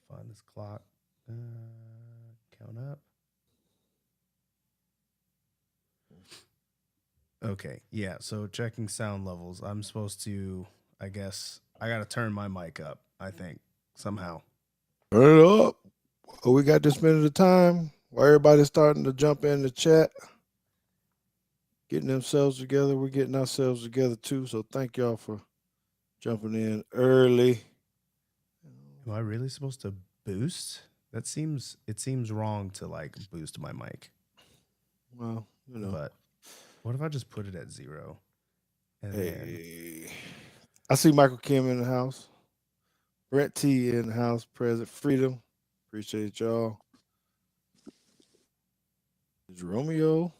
find this clock. Count up. Okay, yeah. So checking sound levels. I'm supposed to. I guess I gotta turn my mic up. I think somehow. Turn it up. Oh, we got this minute of time. While everybody's starting to jump in the chat, getting themselves together. We're getting ourselves together too. So thank y'all for jumping in early. Am I really supposed to boost? That seems. It seems wrong to like boost my mic. Well, But what if I just put it at 0? And then Hey, I see Michael Kim in the house. Brent T in the house. Present Freedom. Appreciate y'all. Is Romeo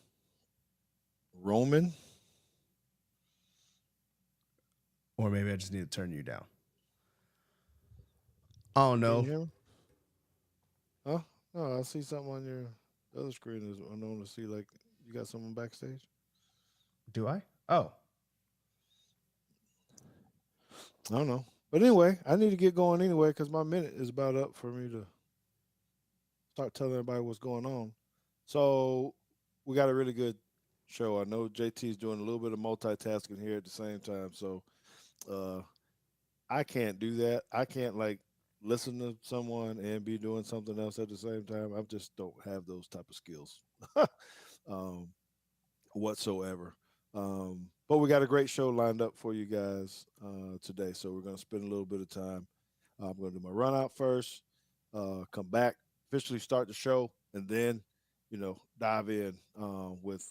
Roman? or maybe I just need to turn you down. Oh Can you no. hear me? Huh? No, I see something on your other screen. Is unknown to see. Like you got someone backstage. Do I? Oh. I don't know. But anyway, I need to get going anyway because my minute is about up for me to start telling everybody what's going on. So we got a really good show. I know JT is doing a little bit of multitasking here at the same time. So uh, I can't do that. I can't like listen to someone and be doing something else at the same time. I just don't have those type of skills um, whatsoever. But we got a great show lined up for you guys today. So we're going to spend a little bit of time. I'm going to do my run out first, come back, officially start the show, and then, dive in with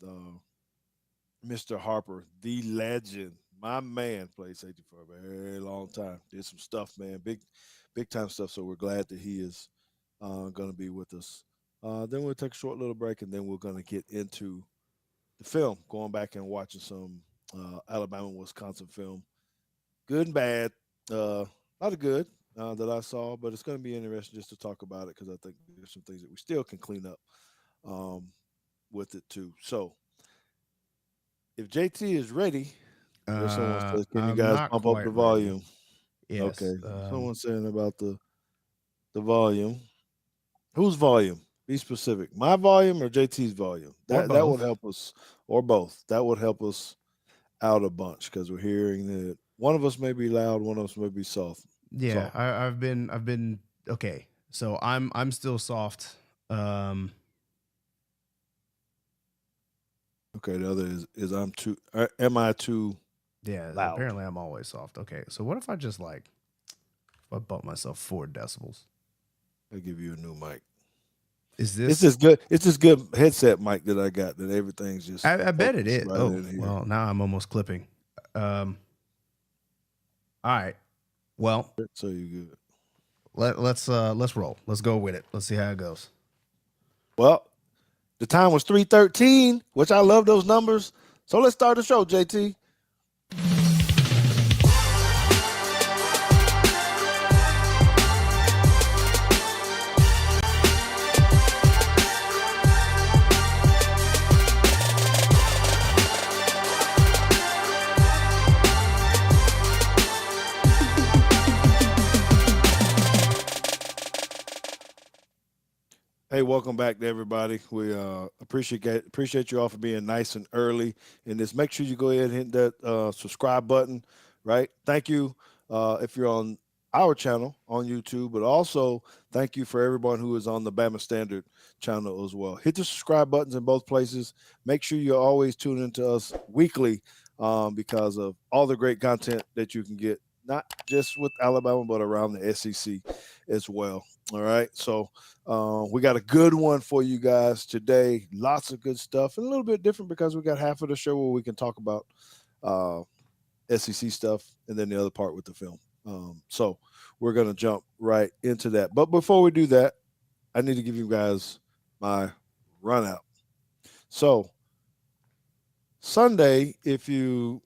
Mr. Harper, the legend. My man played safety for a very long time. Did some stuff, man, big time stuff. So we're glad that he is going to be with us. Then we'll take a short little break, and then we're going to get into the film, going back and watching some Alabama Wisconsin film, good and bad. A lot of good that I saw, but it's going to be interesting just to talk about it because I think there's some things that we still can clean up um, with it too. So if JT is ready, there's someone says, "Can you I'm guys not bump up the quite ready. volume?" Yes. Okay, someone's saying about the volume. Whose volume? Be specific. My volume or JT's volume? Or That would both. help us, or both. That would help us out a bunch because we're hearing that one of us may be loud, one of us may be soft. Yeah, Soft. I've been okay. So I'm still soft. Um Okay, the other is I'm too. Am I too yeah, loud? apparently I'm always soft. Okay. So what if I just like if I bump myself 4 decibels? I give you a new mic. Is It's this this good. It's this good headset mic that I got that everything's just I bet it focused is. right Oh, in here. well, now I'm almost clipping. Um all right. Well, So you good. let's roll. Let's go with it. Let's see how it goes. Well, the time was 3:13, which I love those numbers. So let's start the show, JT. Hey, welcome back to everybody. We appreciate you all for being nice and early in this. Make sure you go ahead and hit that subscribe button. Right. Thank you if you're on our channel on YouTube, but also thank you for everyone who is on the Bama Standard channel as well. Hit the subscribe buttons in both places. Make sure you always tune into us weekly because of all the great content that you can get, not just with Alabama, but around the SEC as well. All right. So we got a good one for you guys today. Lots of good stuff and a little bit different because we got half of the show where we can talk about uh, SEC stuff and then the other part with the film. So we're going to jump right into that. But before we do that, I need to give you guys my run out. So Sunday, if you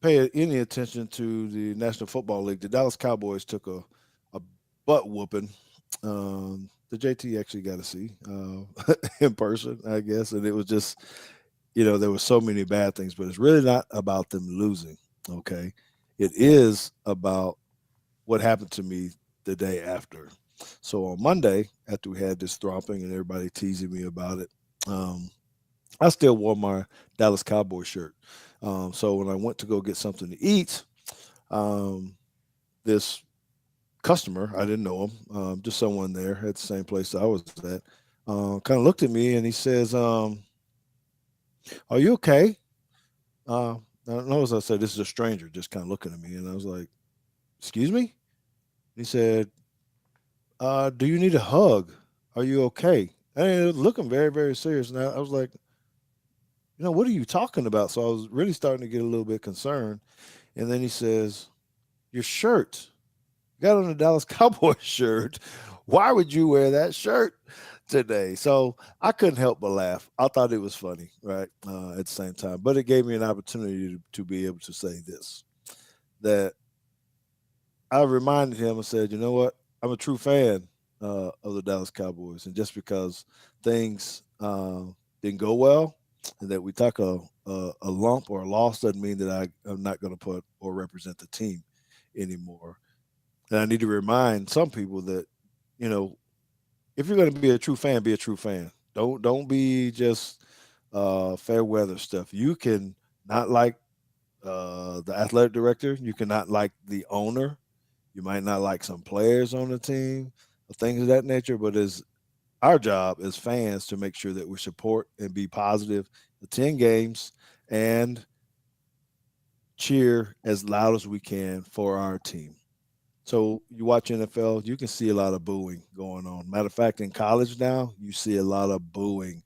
pay any attention to the National Football League, the Dallas Cowboys took a butt whooping. The JT actually got to see in person, I guess, and it was just, there were so many bad things, but it's really not about them losing. Okay, it is about what happened to me the day after. So on Monday, after we had this thromping and everybody teasing me about it, um, I still wore my Dallas Cowboy shirt. So when I went to go get something to eat, um, this customer, I didn't know him, just someone there at the same place I was at, kind of looked at me and he says, "Are you okay?" Uh, I notice I said, "This is a stranger," just kind of looking at me, and I was like, "Excuse me?" He said, "Do you need a hug? Are you okay?" And he was looking very, very serious. And I was like, "What are you talking about?" So I was really starting to get a little bit concerned. And then he says, "Your shirt. You got on a Dallas Cowboys shirt. Why would you wear that shirt today?" So I couldn't help but laugh. I thought it was funny, right? At the same time, but it gave me an opportunity to be able to say this, that I reminded him and said, "You know what? I'm a true fan of the Dallas Cowboys, and just because things didn't go well, and that we took a lump or a loss, doesn't mean that I'm not going to put or represent the team anymore." And I need to remind some people that, you know, if you're going to be a true fan, be a true fan. Don't be just fair weather stuff. You can not like the athletic director. You cannot like the owner. You might not like some players on the team or things of that nature. But it's our job as fans to make sure that we support and be positive, attend games, and cheer as loud as we can for our team. So you watch NFL, you can see a lot of booing going on. Matter of fact, in college now, you see a lot of booing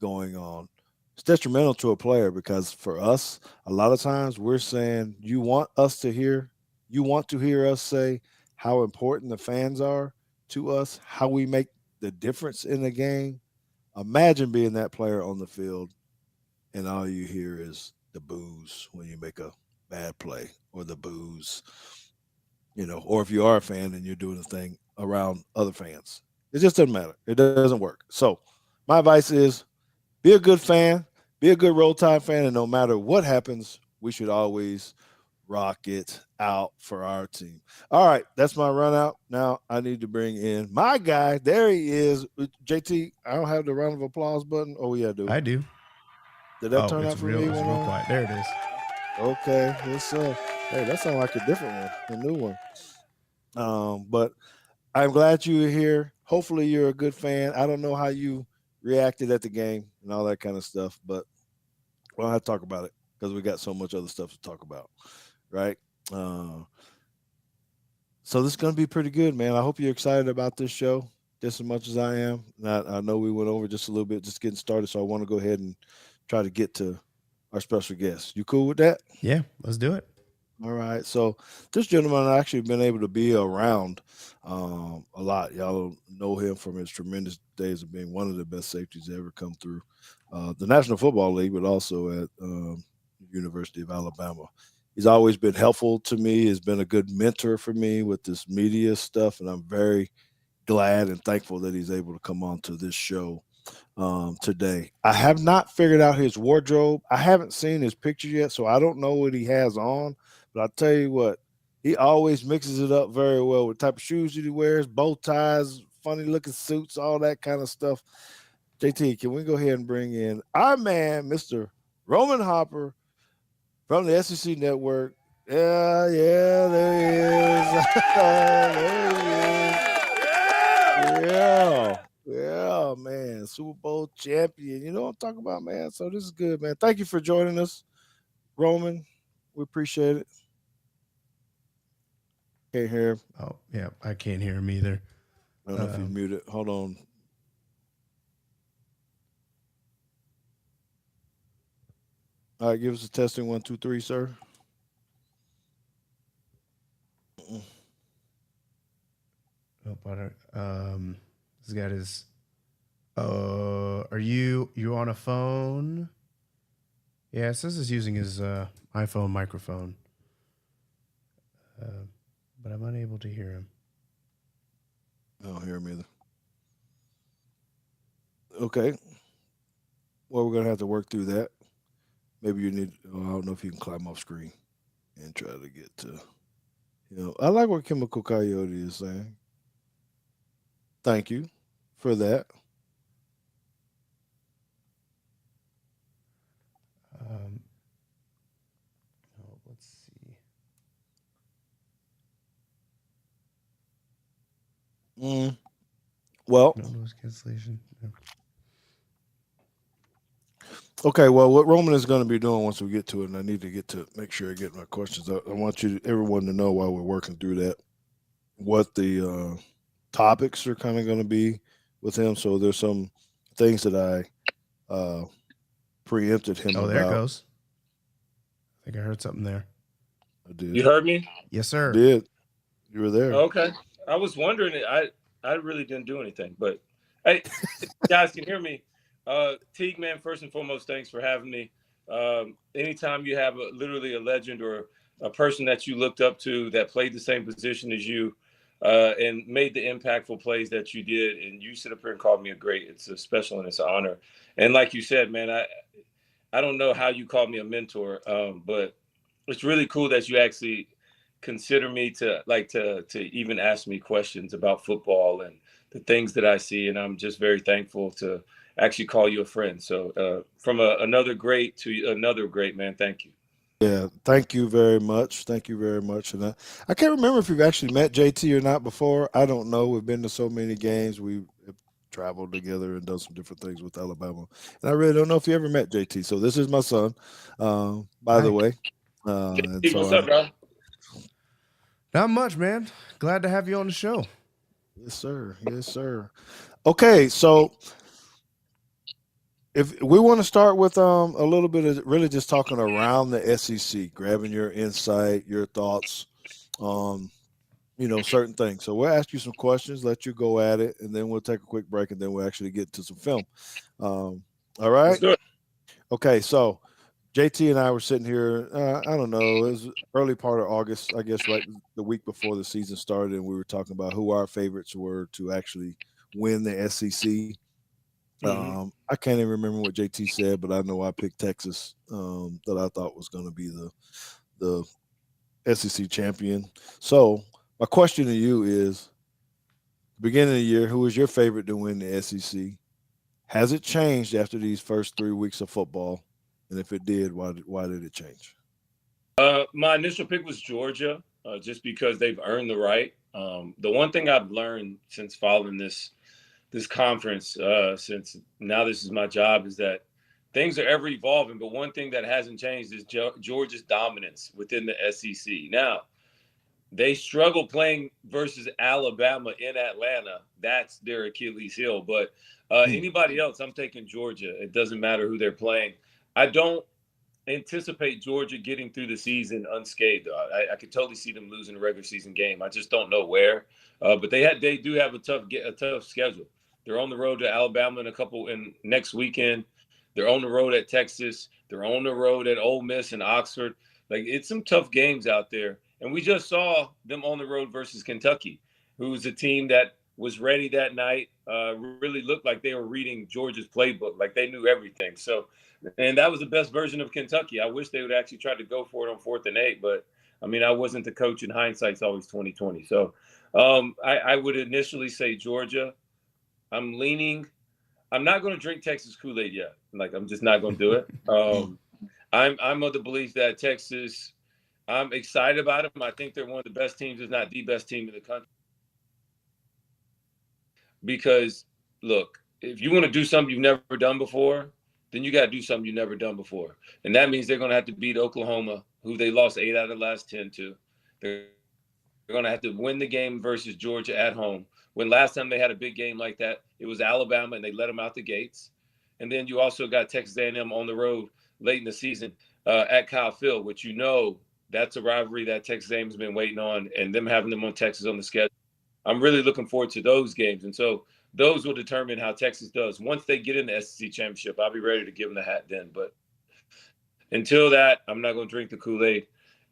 going on. It's detrimental to a player because for us, a lot of times we're saying you want to hear us say how important the fans are to us, how we make the difference in the game. Imagine being that player on the field and all you hear is the boos when you make a bad play or the boos, or if you are a fan and you're doing a thing around other fans. It just doesn't matter. It doesn't work. So my advice is be a good fan, be a good roll tide fan, and no matter what happens, we should always rock it out for our team. All right, that's my run out. Now I need to bring in my guy. There he is. JT, I don't have the round of applause button. Oh, yeah, I do. I do. Did that Oh, turn out for me? it's Went real on? quiet. There it is. Okay. It's hey, that sounds like a different one, a new one. But I'm glad you were here. Hopefully, you're a good fan. I don't know how you reacted at the game and all that kind of stuff, but we'll have to talk about it because we got so much other stuff to talk about, right? Uh, so this is going to be pretty good, man. I hope you're excited about this show just as much as I am. And I know we went over just a little bit, just getting started, so I want to go ahead and try to get to our special guest. You cool with that? Yeah, let's do it. All right. So this gentleman I actually been able to be around a lot. Y'all know him from his tremendous days of being one of the best safeties to ever come through the National Football League, but also at University of Alabama. He's always been helpful to me. Has been a good mentor for me with this media stuff, and I'm very glad and thankful that he's able to come on to this show today. I have not figured out his wardrobe. I haven't seen his picture yet, so I don't know what he has on. But I'll tell you what, he always mixes it up very well with the type of shoes that he wears, bow ties, funny looking suits, all that kind of stuff. JT, can we go ahead and bring in our man, Mr. Roman Harper from the SEC Network? Yeah, yeah, there he is. There he is. Yeah. Yeah, man. Super Bowl champion. You know what I'm talking about, man? So this is good, man. Thank you for joining us, Roman. We appreciate it. Can't hear him. Oh, yeah, I can't hear him either. I don't know if he's Um, muted. Hold on. All right, give us a testing 1, 2, 3, sir. Mm-mm. oh, but he's got his. Are you on a phone? Yeah, it says he's using his iPhone microphone, uh, but I'm unable to hear him. I don't hear him either. Okay. Well, we're gonna have to work through that. Maybe you need. Oh, I don't know if you can climb off screen and try to get to. I like what Chemical Coyote is saying. Thank you for that. Um, let's see. Mm, well, No noise cancellation. No. okay. Well, what Roman is going to be doing once we get to it, and I need to get to make sure I get my questions. I want everyone to know while we're working through that, what the topics are kind of going to be with him. So there's some things that I preempted him Oh, there it about. goes. I think I heard something there. I did. You heard me? Yes, You sir. did. You were there. Okay. I was wondering. I really didn't do anything, but hey, guys, can hear me? Teague, man. First and foremost, thanks for having me. Anytime you have literally a legend or a person that you looked up to that played the same position as you, and made the impactful plays that you did, and you sit up here and called me a great. It's a special and it's an honor. And like you said, man, I don't know how you called me a mentor, but it's really cool that you actually consider me to even ask me questions about football and the things that I see, and I'm just very thankful to actually call you a friend. So from another great to another great, man, thank you. Yeah, thank you very much. Thank you very much. And I can't remember if you've actually met JT or not before. I don't know. We've been to so many games. We have traveled together and done some different things with Alabama. And I really don't know if you ever met JT. So this is my son, by the Hi. way. And Hey, so what's up, I, bro? Not much, man. Glad to have you on the show. yes, sir. Yes, sir. Okay, so if we want to start with a little bit of really just talking around the SEC, grabbing your insight, your thoughts on certain things. So we'll ask you some questions, let you go at it, and then we'll take a quick break, and then we'll actually get to some film. All Let's right. do it. Okay. So JT and I were sitting here. I don't know. It was early part of August, I guess, right the week before the season started, and we were talking about who our favorites were to actually win the SEC. Hmm. I can't even remember what JT said, but I know I picked Texas. That I thought was going to be the SEC champion. So my question to you is: beginning of the year, who was your favorite to win the SEC? Has it changed after these first 3 weeks of football? And if it did, why did it change? My initial pick was Georgia, just because they've earned the right. The one thing I've learned since following this conference, since now this is my job, is that things are ever evolving. But one thing that hasn't changed is Georgia's dominance within the SEC. Now, they struggle playing versus Alabama in Atlanta. That's their Achilles heel. But Hmm. anybody else, I'm taking Georgia. It doesn't matter who they're playing. I don't anticipate Georgia getting through the season unscathed. I could totally see them losing a regular season game. I just don't know where. But they do have a tough schedule. They're on the road to Alabama in next weekend. They're on the road at Texas. They're on the road at Ole Miss and Oxford. Like, it's some tough games out there. And we just saw them on the road versus Kentucky, who's a team that was ready that night. Really looked like they were reading Georgia's playbook, like they knew everything. So, and that was the best version of Kentucky. I wish they would actually try to go for it on 4th and 8, but I mean, I wasn't the coach, and hindsight's always 2020. So, I would initially say Georgia. I'm leaning. I'm not going to drink Texas Kool-Aid yet. Like, I'm just not going to do it. Mm. I'm of the belief that Texas. I'm excited about them. I think they're one of the best teams, if not the best team in the country. Because look, if you want to do something you've never done before, then you got to do something you've never done before, and that means they're going to have to beat Oklahoma, who they lost 8 out of the last 10 to. They're going to have to win the game versus Georgia at home. When last time they had a big game like that, it was Alabama, and they let them out the gates. And then you also got Texas A&M on the road late in the season at Kyle Field, which that's a rivalry that Texas A&M has been waiting on, and them having them on Texas on the schedule. I'm really looking forward to those games. And so those will determine how Texas does. Once they get in the SEC championship, I'll be ready to give them the hat then. But until that, I'm not going to drink the Kool-Aid.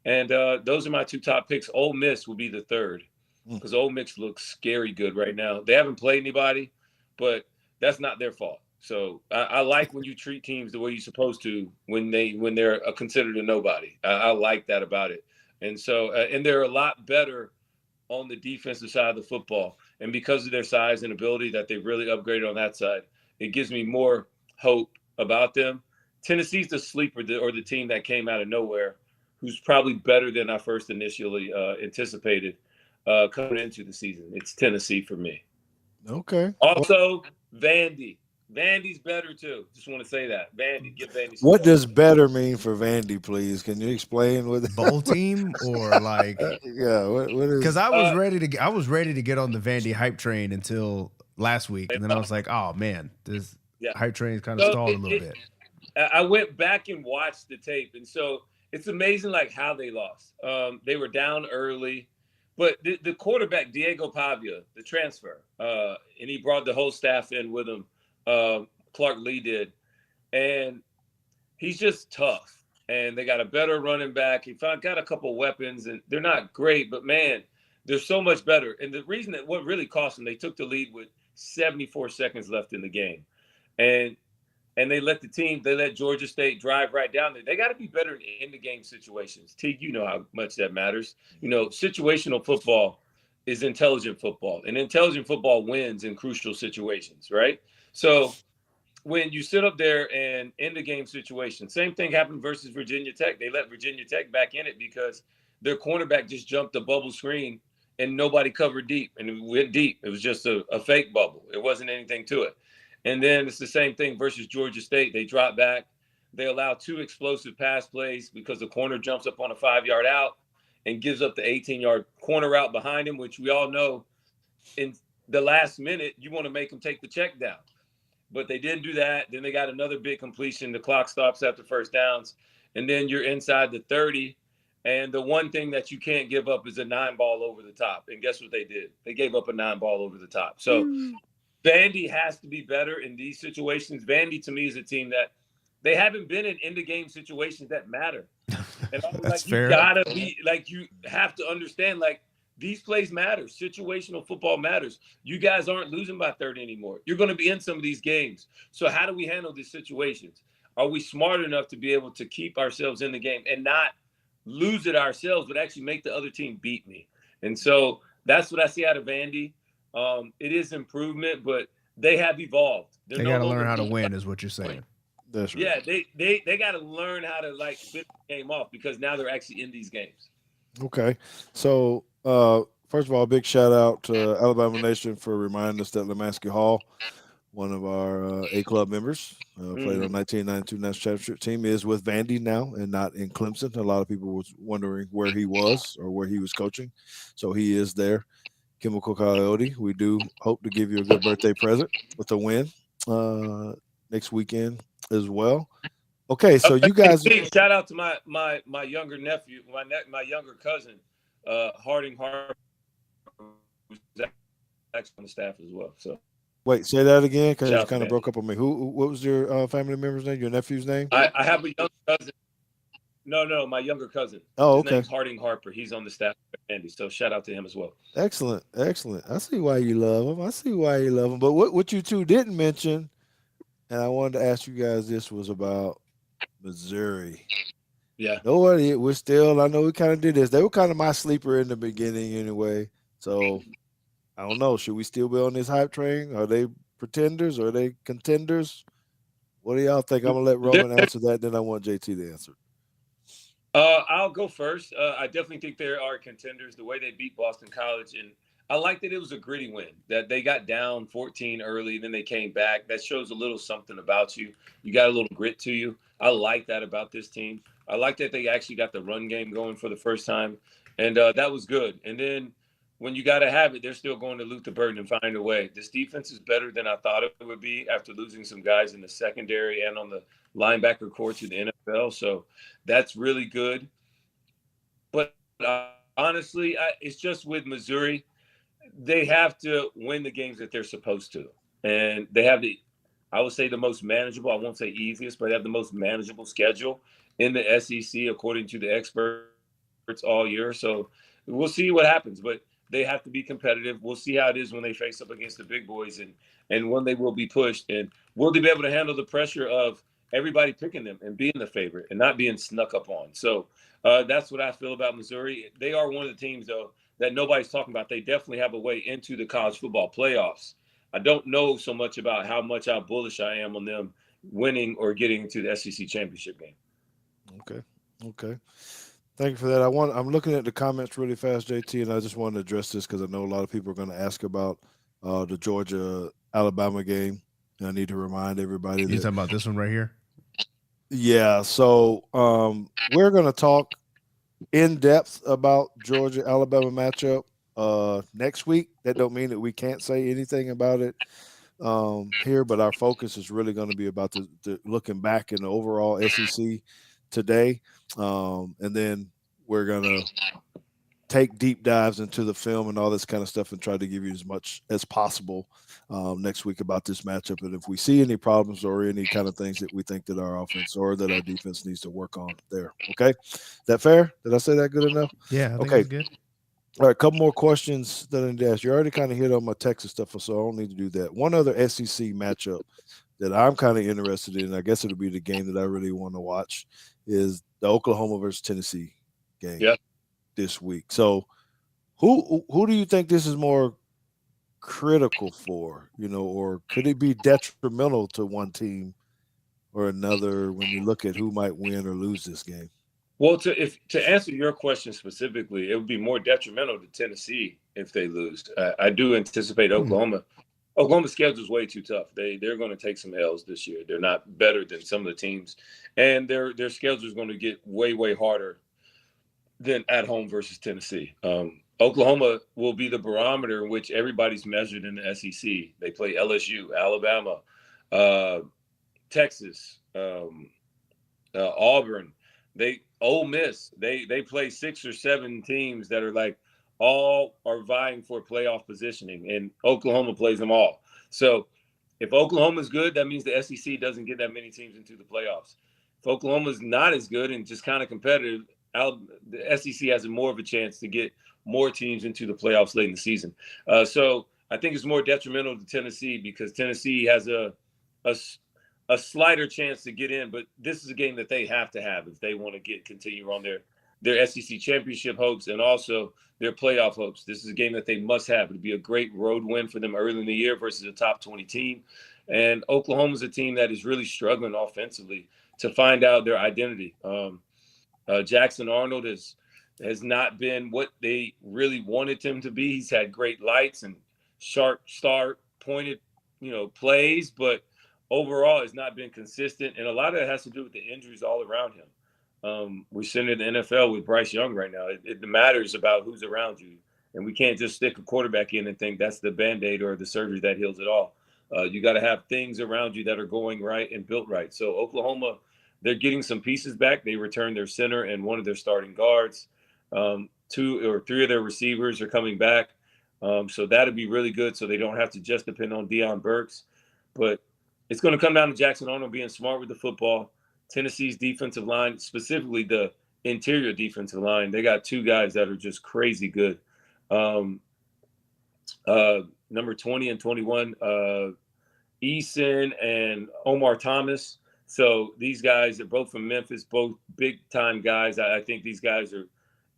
And those are my two top picks. Ole Miss will be the third, Mm. because Ole Miss looks scary good right now. They haven't played anybody, but that's not their fault. So I like when you treat teams the way you're supposed to when they're considered a nobody. I like that about it. And so and they're a lot better on the defensive side of the football. And because of their size and ability that they've really upgraded on that side, it gives me more hope about them. Tennessee's the sleeper or the team that came out of nowhere, who's probably better than I first initially anticipated coming into the season. It's Tennessee for me. Okay. Also, Vandy. Vandy's better too. Just want to say that. Vandy, give Vandy some What love. does better mean for Vandy, please? Can you explain what Bowl team or like? yeah, what is Because I was ready to get on the Vandy hype train until last week, and then I was like, oh man, this hype train kind of stalled a little bit. I went back and watched the tape, and so it's amazing like how they lost. They were down early, but the quarterback Diego Pavia, the transfer, and he brought the whole staff in with him. Clark Lee did, and he's just tough. And they got a better running back. He got a couple weapons, and they're not great, but man, they're so much better. And the reason that what really cost them, they took the lead with 74 seconds left in the game, and they let Georgia State drive right down there. They got to be better in the game situations. Teague, you know how much that matters. You know, situational football is intelligent football, and intelligent football wins in crucial situations, right? So when you sit up there and in the game situation, same thing happened versus Virginia Tech. They let Virginia Tech back in it because their cornerback just jumped the bubble screen and nobody covered deep, and it went deep. It was just a fake bubble. It wasn't anything to it. And then it's the same thing versus Georgia State. They drop back. They allow 2 explosive pass plays because the corner jumps up on a 5-yard out and gives up the 18-yard corner route behind him, which we all know in the last minute, you want to make them take the check down. But they didn't do that. Then they got another big completion. The clock stops after first downs. And then you're inside the 30. And the one thing that you can't give up is a 9-ball over the top. And guess what they did? They gave up a 9-ball over the top. So Vandy has to be better in these situations. Vandy, to me, is a team that they haven't been in the game situations that matter. And I was That's like, fair. you gotta be like, you have to understand, like, these plays matter. Situational football matters. You guys aren't losing by 30 anymore. You're going to be in some of these games. So how do we handle these situations? Are we smart enough to be able to keep ourselves in the game and not lose it ourselves, but actually make the other team beat me? And so that's what I see out of Vandy. It is improvement, but they have evolved. They got to learn how to win, is what you're saying. That's right. Yeah, they got to learn how to like spit the game off because now they're actually in these games. Okay. So, first of all, big shout out to Alabama Nation for reminding us that Lemansky Hall, one of our A Club members, played on 1992 National Championship team, is with Vandy now and not in Clemson. A lot of people was wondering where he was or where he was coaching. So he is there. Chemical Coyote, we do hope to give you a good birthday present with a win next weekend as well. Okay, so you guys shout out to my younger nephew, my younger cousin, Harding Harper, who's actually on the staff as well. So wait, say that again because it kind of broke up on me. What was your family member's name? Your nephew's name? I have a younger cousin. No, my younger cousin. Oh, His okay. name's Harding Harper. He's on the staff at Andy. So shout out to him as well. Excellent. I see why you love him. But what you two didn't mention, and I wanted to ask you guys this, was about Missouri. Yeah. Nobody. We're still. I know we kind of did this. They were kind of my sleeper in the beginning, anyway. So I don't know. Should we still be on this hype train? Are they pretenders? Are they contenders? What do y'all think? I'm gonna let Roman answer that. Then I want JT to answer. I'll go first. I definitely think there are contenders. The way they beat Boston College, and I like that it was a gritty win. That they got down 14 early, then they came back. That shows a little something about you. You got a little grit to you. I like that about this team. I like that they actually got the run game going for the first time, and that was good. And then when you got to have it, they're still going to loot the burden and find a way. This defense is better than I thought it would be after losing some guys in the secondary and on the linebacker core to the NFL. So that's really good. But honestly, it's just with Missouri, they have to win the games that they're supposed to. And they have I would say the most manageable, I won't say easiest, but they have the most manageable schedule in the SEC, according to the experts all year. So we'll see what happens. But they have to be competitive. We'll see how it is when they face up against the big boys and when they will be pushed. And will they be able to handle the pressure of everybody picking them and being the favorite and not being snuck up on? So that's what I feel about Missouri. They are one of the teams, though, that nobody's talking about. They definitely have a way into the college football playoffs. I don't know so much about how bullish I am on them winning or getting into the SEC championship game. Okay. Thank you for that. I'm looking at the comments really fast, JT, and I just wanted to address this because I know a lot of people are going to ask about the Georgia Alabama game. And I need to remind everybody You that talking about this one right here? yeah. So we're going to talk in depth about Georgia Alabama matchup next week. That don't mean that we can't say anything about it here, but our focus is really going to be about the looking back in the overall SEC today, and then we're going to take deep dives into the film and all this kind of stuff and try to give you as much as possible next week about this matchup. And if we see any problems or any kind of things that we think that our offense or that our defense needs to work on there. Okay. That fair? Did I say that good enough? Yeah, I think Okay. that's good. All right, a couple more questions that I need to ask. You already kind of hit on my Texas stuff, so I don't need to do that. One other SEC matchup that I'm kind of interested in, I guess it'll be the game that I really want to watch, is the Oklahoma versus Tennessee game this week. So who do you think this is more critical for, or could it be detrimental to one team or another when you look at who might win or lose this game? Well, to answer your question specifically, it would be more detrimental to Tennessee if they lose. I do anticipate Oklahoma. Oklahoma's schedule is way too tough. They're going to take some L's this year. They're not better than some of the teams, and their schedule is going to get way harder than at home versus Tennessee. Oklahoma will be the barometer in which everybody's measured in the SEC. They play LSU, Alabama, Texas, Auburn. Ole Miss. They play 6 or 7 teams that are like all are vying for playoff positioning, and Oklahoma plays them all. So if Oklahoma's good, that means the SEC doesn't get that many teams into the playoffs. If Oklahoma's not as good and just kind of competitive, the SEC has more of a chance to get more teams into the playoffs late in the season. So I think it's more detrimental to Tennessee because Tennessee has a slighter chance to get in, but this is a game that they have to have if they want to continue on their SEC championship hopes and also their playoff hopes. This is a game that they must have. It'd be a great road win for them early in the year versus a top 20 team. And Oklahoma's a team that is really struggling offensively to find out their identity. Jackson Arnold has not been what they really wanted him to be. He's had great lights and sharp start, pointed, plays, but overall has not been consistent. And a lot of that has to do with the injuries all around him. We're sitting in the NFL with Bryce Young right now. It matters about who's around you. And we can't just stick a quarterback in and think that's the Band-Aid or the surgery that heals it all. You got to have things around you that are going right and built right. So Oklahoma, they're getting some pieces back. They returned their center and one of their starting guards. 2 or 3 of their receivers are coming back. So that'll be really good so they don't have to just depend on Deion Burks. But it's going to come down to Jackson Arnold being smart with the football. Tennessee's defensive line, specifically the interior defensive line, they got 2 guys that are just crazy good. Number 20 and 21, Eason and Omar Thomas. So these guys are both from Memphis, both big-time guys. I think these guys are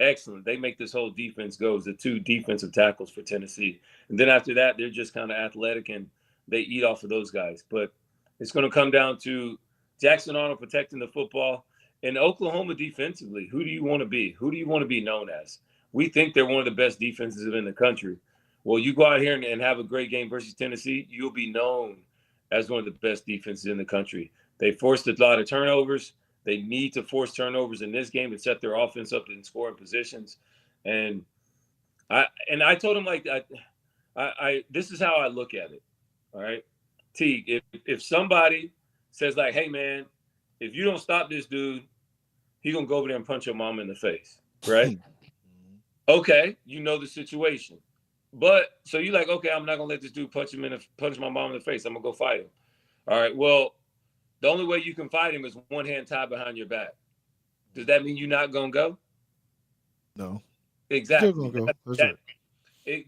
excellent. They make this whole defense go as the 2 defensive tackles for Tennessee. And then after that, they're just kind of athletic and they eat off of those guys. But it's going to come down to Jackson Arnold protecting the football. And Oklahoma defensively, who do you want to be? Who do you want to be known as? We think they're one of the best defenses in the country. Well, you go out here and have a great game versus Tennessee, you'll be known as one of the best defenses in the country. They forced a lot of turnovers. They need to force turnovers in this game and set their offense up in scoring positions. And I told him, like, this is how I look at it. All right, Teague, if somebody says, like, hey, man, if you don't stop this dude, he's going to go over there and punch your mom in the face, right? Okay, you know the situation. But so you're like, okay, I'm not going to let this dude punch my mom in the face. I'm going to go fight him. All right, well, the only way you can fight him is one hand tied behind your back. Does that mean you're not going to go? No. Exactly. Still gonna go.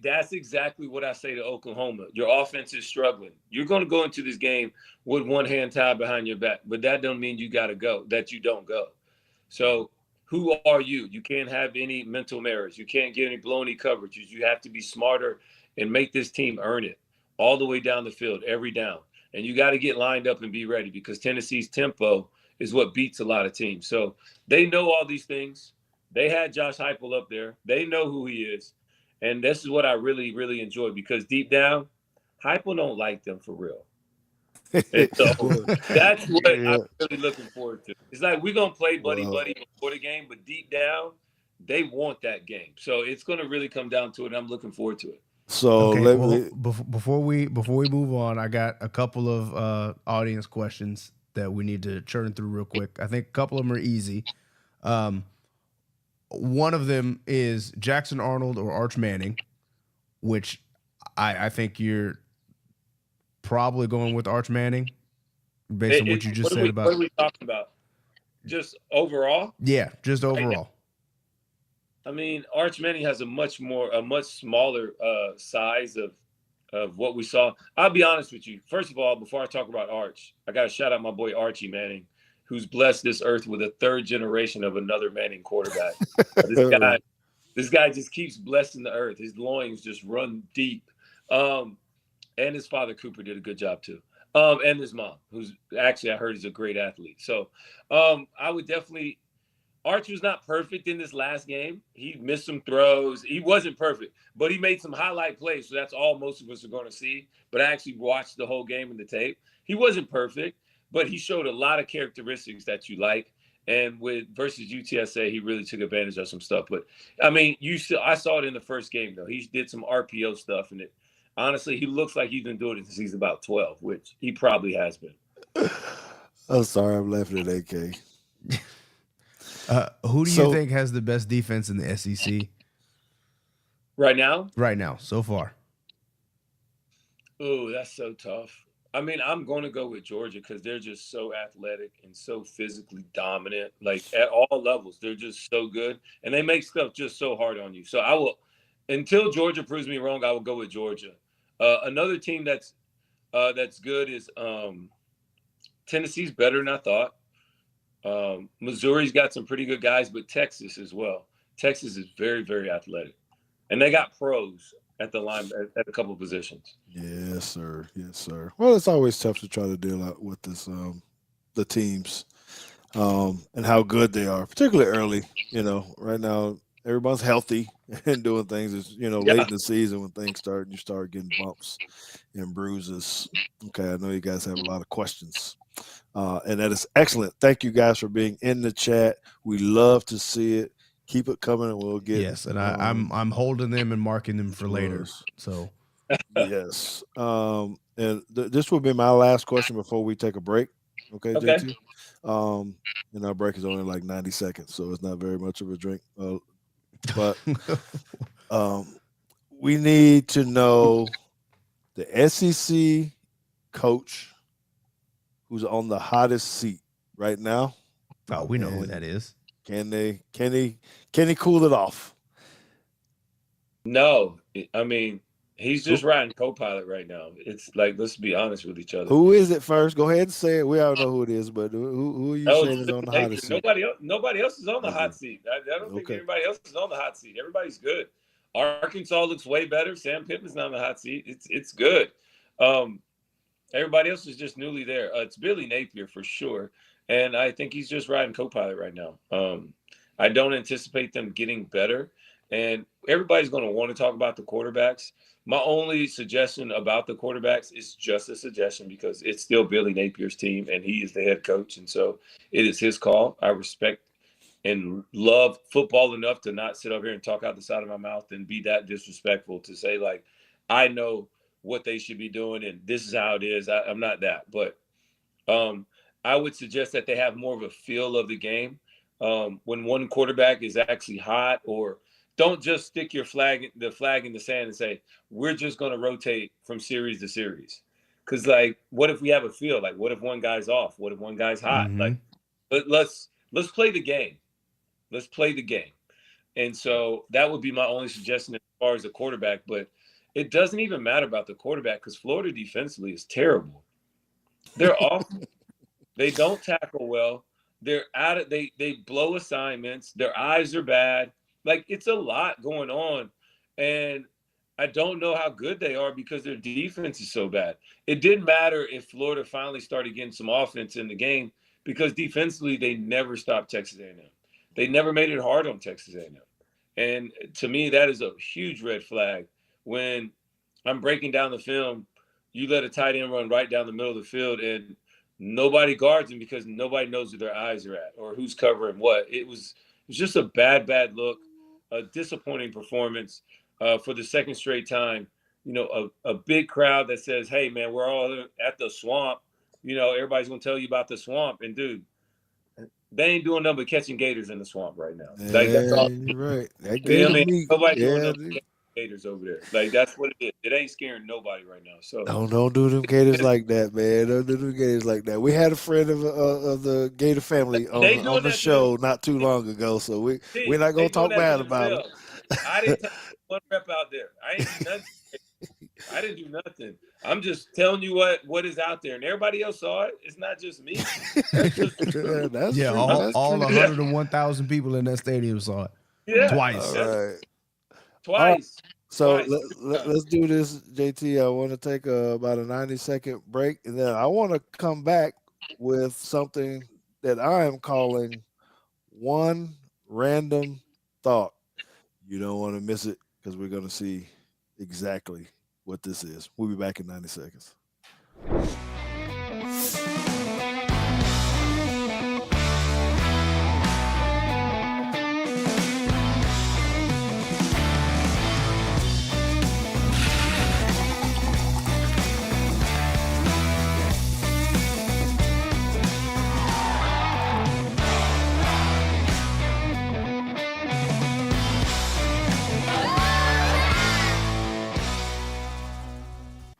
That's exactly what I say to Oklahoma. Your offense is struggling. You're going to go into this game with one hand tied behind your back, but that don't mean you got to go, that you don't go. So who are you? You can't have any mental errors. You can't get any blown coverages. You have to be smarter and make this team earn it all the way down the field, every down. And you got to get lined up and be ready because Tennessee's tempo is what beats a lot of teams. So they know all these things. They had Josh Heupel up there. They know who he is. And this is what I really, really enjoy because deep down, Heupel don't like them for real. And so that's what Yeah. I'm really looking forward to. It's like we're going to play buddy Wow. before the game, but deep down, they want that game. So it's going to really come down to it. And I'm looking forward to it. So Okay, let well, me. before we move on, I got a couple of audience questions that we need to churn through real quick. I think a couple of them are easy. One of them is Jackson Arnold or Arch Manning, which I think you're probably going with Arch Manning based on what you just said about. What are we talking about? Just overall? Yeah, just overall. I mean, Arch Manning has a much smaller size of what we saw. I'll be honest with you. First of all, before I talk about Arch, I got to shout out my boy Archie Manning, who's blessed this earth with a third generation of another Manning quarterback. This guy just keeps blessing the earth. His loins just run deep. And his father Cooper did a good job too. And his mom, who's actually I heard is a great athlete. So I would definitely. Arch was not perfect in this last game. He missed some throws. He wasn't perfect, but he made some highlight plays. So that's all most of us are going to see. But I actually watched the whole game in the tape. He wasn't perfect, but he showed a lot of characteristics that you like. And with versus UTSA, he really took advantage of some stuff. But I mean, I saw it in the first game though. He did some RPO stuff, and honestly, he looks like he's been doing it since he's about 12, which he probably has been. I'm sorry, I'm laughing at AK. Who do you think has the best defense in the SEC right now? Right now, so far. Oh, that's so tough. I mean, I'm going to go with Georgia because they're just so athletic and so physically dominant. Like at all levels, they're just so good, and they make stuff just so hard on you. So I will, until Georgia proves me wrong, I will go with Georgia. Another team that's good is Tennessee's better than I thought. Missouri's got some pretty good guys, but Texas as well. Texas is very, very athletic, and they got pros at the line at a couple of positions. Yes, sir. Yes, sir. Well, it's always tough to try to deal out with this, the teams, and how good they are, particularly early. Right now everyone's healthy and doing things. Is late in the season when things start, you start getting bumps and bruises. Okay, I know you guys have a lot of questions. And that is excellent. Thank you guys for being in the chat. We love to see it. Keep it coming, and we'll get. Yes, and I'm holding them and marking them for later. So yes, and this will be my last question before we take a break. Okay, JT. And our break is only like 90 seconds, so it's not very much of a drink. But we need to know the SEC coach who's on the hottest seat right now. Oh, we know who that is. Can he cool it off? No, I mean he's just riding co-pilot right now. It's like, let's be honest with each other. Who is it first? Go ahead and say it. We all know who it is, but who are you saying is on the hottest seat? Nobody else is on the hot seat. I don't think anybody else is on the hot seat. Everybody's good. Arkansas looks way better. Sam Pittman's not on the hot seat. It's good. Everybody else is just newly there. It's Billy Napier for sure. And I think he's just riding co-pilot right now. I don't anticipate them getting better. And everybody's going to want to talk about the quarterbacks. My only suggestion about the quarterbacks is just a suggestion because it's still Billy Napier's team and he is the head coach. And so it is his call. I respect and love football enough to not sit over here and talk out the side of my mouth and be that disrespectful to say, like, I know what they should be doing and this is how it is. I'm not that. But I would suggest that they have more of a feel of the game. When one quarterback is actually hot, or don't just stick the flag in the sand and say, we're just going to rotate from series to series. Because, like, what if we have a feel? Like, what if one guy's off? What if one guy's hot? Mm-hmm. Like, let's play the game. Let's play the game. And so that would be my only suggestion as far as the quarterback. But it doesn't even matter about the quarterback because Florida defensively is terrible. They're awful. They don't tackle well. They're out of they blow assignments. Their eyes are bad. Like it's a lot going on, and I don't know how good they are because their defense is so bad. It didn't matter if Florida finally started getting some offense in the game because defensively they never stopped Texas A&M. They never made it hard on Texas A&M, and to me that is a huge red flag. When I'm breaking down the film, you let a tight end run right down the middle of the field and nobody guards him because nobody knows where their eyes are at or who's covering what. It was just a bad look, a disappointing performance for the second straight time. You know, a big crowd that says, "Hey, man, we're all at the swamp." You know, everybody's gonna tell you about the swamp, and dude, they ain't doing nothing but catching gators in the swamp right now. Like that's Yeah, all. you're right. That You know what gator I mean? meat. Nobody doing Yeah, nothing but catching gators over there. Like that's what it is. It ain't scaring nobody right now. So don't do them gators like that, man. Don't do them gators like that. We had a friend of the Gator family they on doing the that to them. show not too long ago, so we're not They gonna doing talk that to bad about them. themselves. I didn't take one rep out there. I ain't do nothing. I didn't do nothing. I'm just telling you what is out there, and everybody else saw it. It's not just me. That's just the Yeah, truth. that's Yeah, true. all That's all true. 101,000 people in that stadium saw it Yeah, All twice. that's right. All right. twice, So twice. let's do this, JT. I want to take about a 90-second break, and then I want to come back with something that I am calling one random thought. You don't want to miss it because we're going to see exactly what this is. We'll be back in 90 seconds.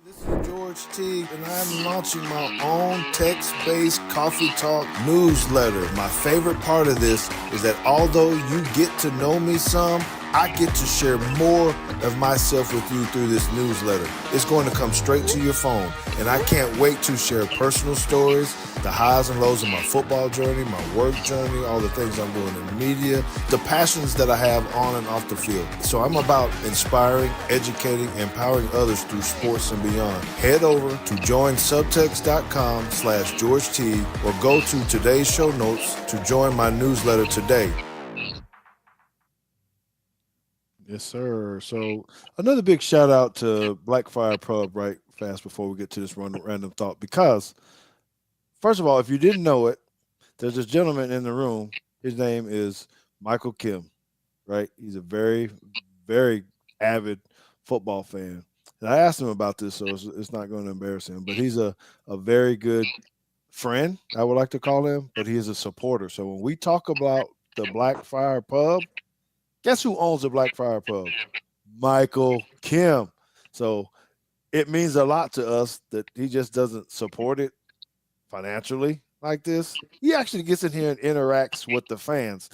This is George Teague, and I'm launching my own text-based coffee talk newsletter. My favorite part of this is that although you get to know me some, I get to share more of myself with you through this newsletter. It's going to come straight to your phone, and I can't wait to share personal stories, the highs and lows of my football journey, my work journey, all the things I'm doing in media, the passions that I have on and off the field. So I'm about inspiring, educating, empowering others through sports and beyond. Head over to joinsubtext.com/George T or go to today's show notes to join my newsletter today. Yes, sir. So another big shout out to Blackfire Pub right fast before we get to this random thought, because first of all, if you didn't know it, there's this gentleman in the room. His name is Michael Kim, right? He's a very, very avid football fan. And I asked him about this, so it's not going to embarrass him, but he's a very good friend, I would like to call him, but he is a supporter. So when we talk about the Blackfire Pub, guess who owns the Blackfire Pub? Michael Kim. So it means a lot to us that he just doesn't support it financially like this. He actually gets in here and interacts with the fans.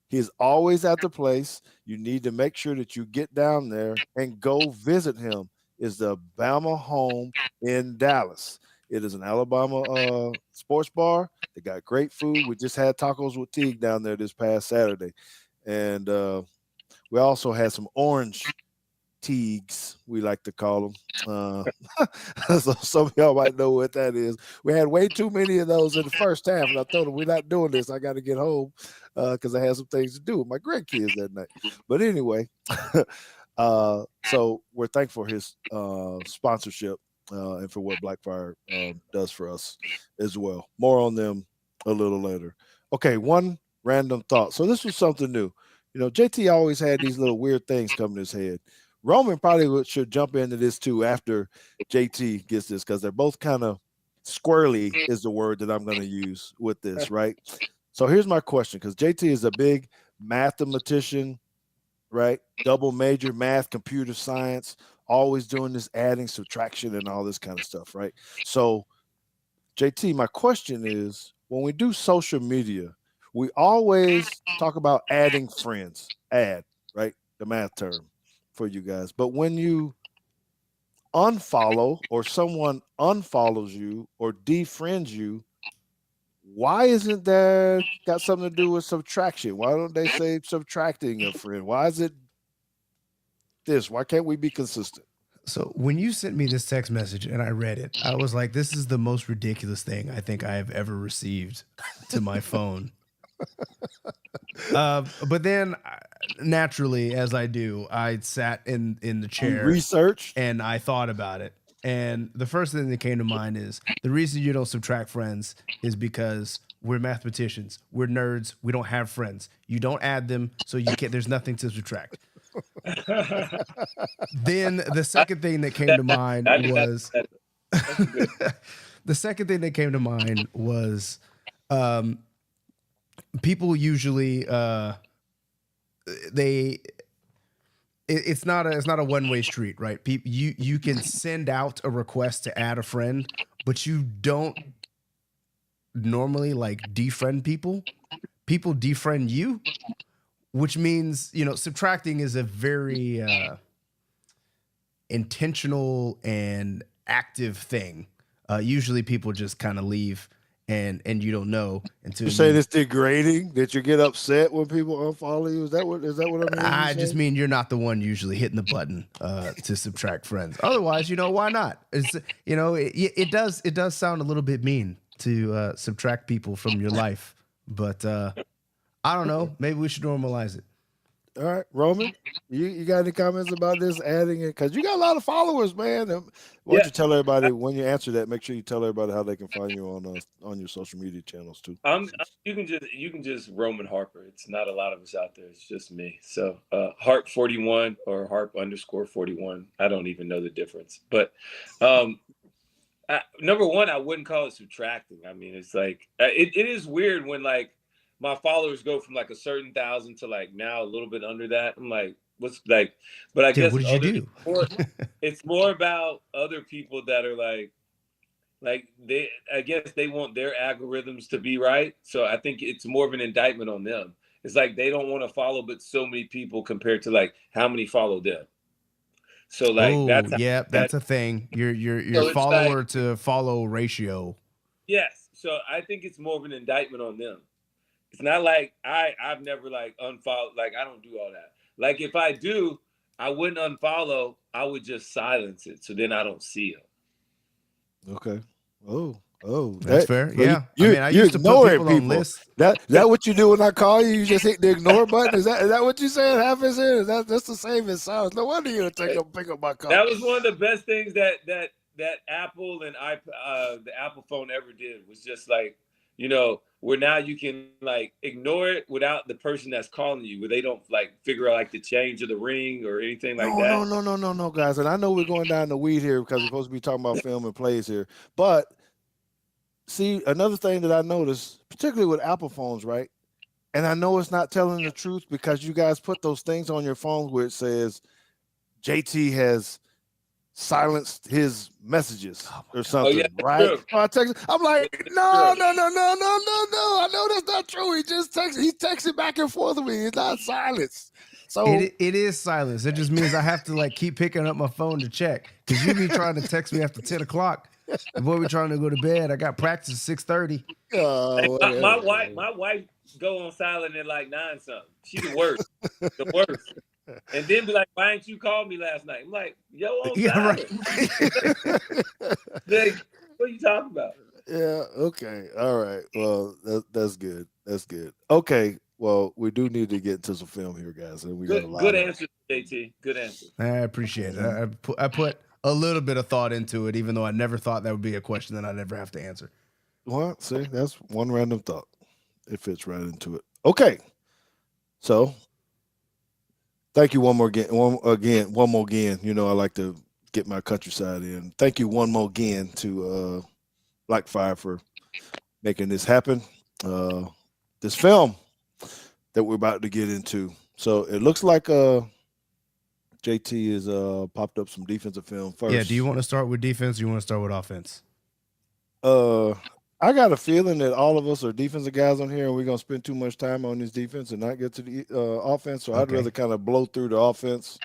He's always at the place. You need to make sure that you get down there and go visit him. Is the Bama home in Dallas. It is an Alabama sports bar. They got great food. We just had tacos with Teague down there this past Saturday. And we also had some orange Teagues, we like to call them. So some of y'all might know what that is. We had way too many of those in the first half, and I told him we're not doing this. I got to get home because I had some things to do with my grandkids that night. But anyway, so we're thankful for his sponsorship and for what Blackfire does for us as well. More on them a little later. Okay, one random thought. So this was something new. You know, JT always had these little weird things come to his head. Roman probably should jump into this too after JT gets this, because they're both kind of squirrely is the word that I'm going to use with this, right? So here's my question, because JT is a big mathematician, right? Double major math, computer science, always doing this adding, subtraction, and all this kind of stuff, right? So JT, my question is, when we do social media, we always talk about adding friends, add, right? The math term for you guys. But when you unfollow or someone unfollows you or defriends you, why isn't that got something to do with subtraction? Why don't they say subtracting a friend? Why is it this? Why can't we be consistent? So when you sent me this text message and I read it, I was like, this is the most ridiculous thing I think I have ever received to my phone. But then naturally, as I do, I sat in the chair, Research, and I thought about it. And the first thing that came to mind is the reason you don't subtract friends is because we're mathematicians, we're nerds, we don't have friends. You don't add them, so you can't. There's nothing to subtract. Then the second thing that came to mind was the second thing that came to mind was people usually it's not a one-way street, right? You can send out a request to add a friend, but you don't normally like defriend people. People defriend you, which means, subtracting is a very intentional and active thing. Usually people just kind of leave and you don't know until you say it's degrading that you get upset when people unfollow you. Is that what I mean? I just mean you're not the one usually hitting the button to subtract friends. Otherwise, why not? It's it does sound a little bit mean to subtract people from your life, but I don't know. Maybe we should normalize it. All right, Roman, you got any comments about this adding it? Because you got a lot of followers, man. Why don't you tell everybody when you answer that? Make sure you tell everybody how they can find you on your social media channels too. You can just Roman Harper. It's not a lot of us out there. It's just me. So Harp 41 or Harp _41. I don't even know the difference. But number one, I wouldn't call it subtracting. I mean, it's like it is weird when like my followers go from like a certain thousand to like now a little bit under that. I'm like, what's like, but I guess what did you do? It's more about other people that are like I guess they want their algorithms to be right. So I think it's more of an indictment on them. It's like they don't want to follow but so many people compared to like how many follow them. So like that's a thing. Your follower like, to follow ratio. Yes. So I think it's more of an indictment on them. It's not like I've never like unfollowed. Like I don't do all that. Like if I do, I wouldn't unfollow. I would just silence it. So then I don't see them. Okay. Oh, that's fair. Yeah. I used to put people on lists. That what you do when I call you? You just hit the ignore button. Is that what you saying happens here? That's the same as silence. No wonder you pick up my call. That was one of the best things that Apple and the Apple phone ever did was just like, where now you can like ignore it without the person that's calling you, where they don't like figure out like the change of the ring or anything like that. No, guys. And I know we're going down the weed here because we're supposed to be talking about film and plays here. But see, another thing that I noticed, particularly with Apple phones, right? And I know it's not telling the truth because you guys put those things on your phone where it says JT has silenced his messages or something, right? So I text, I'm like, no. I know that's not true. He just he's texting back and forth with me. It's not silenced. So it is silence. It just means I have to like keep picking up my phone to check because you be trying to text me after 10 o'clock. The boy be trying to go to bed. I got practice at 6:30. My wife go on silent at like 9 something. She's the worst. The worst. And then be like, why didn't you call me last night? I'm like, yo, on silent. Like, what are you talking about? Yeah, okay. All right. Well, that's good. That's good. Okay. Well, we do need to get into some film here, guys. And we got a lot good answer, JT. Good answer. I appreciate it. I put a little bit of thought into it, even though I never thought that would be a question that I'd ever have to answer. Well, see, that's one random thought. It fits right into it. Okay. So thank you one more again. I like to get my countryside in. Thank you one more again to Black Fire for making this happen. This film that we're about to get into. So it looks like JT has popped up some defensive film first. Yeah, do you want to start with defense or you want to start with offense? I got a feeling that all of us are defensive guys on here, and we're going to spend too much time on this defense and not get to the offense. So I'd rather kind of blow through the offense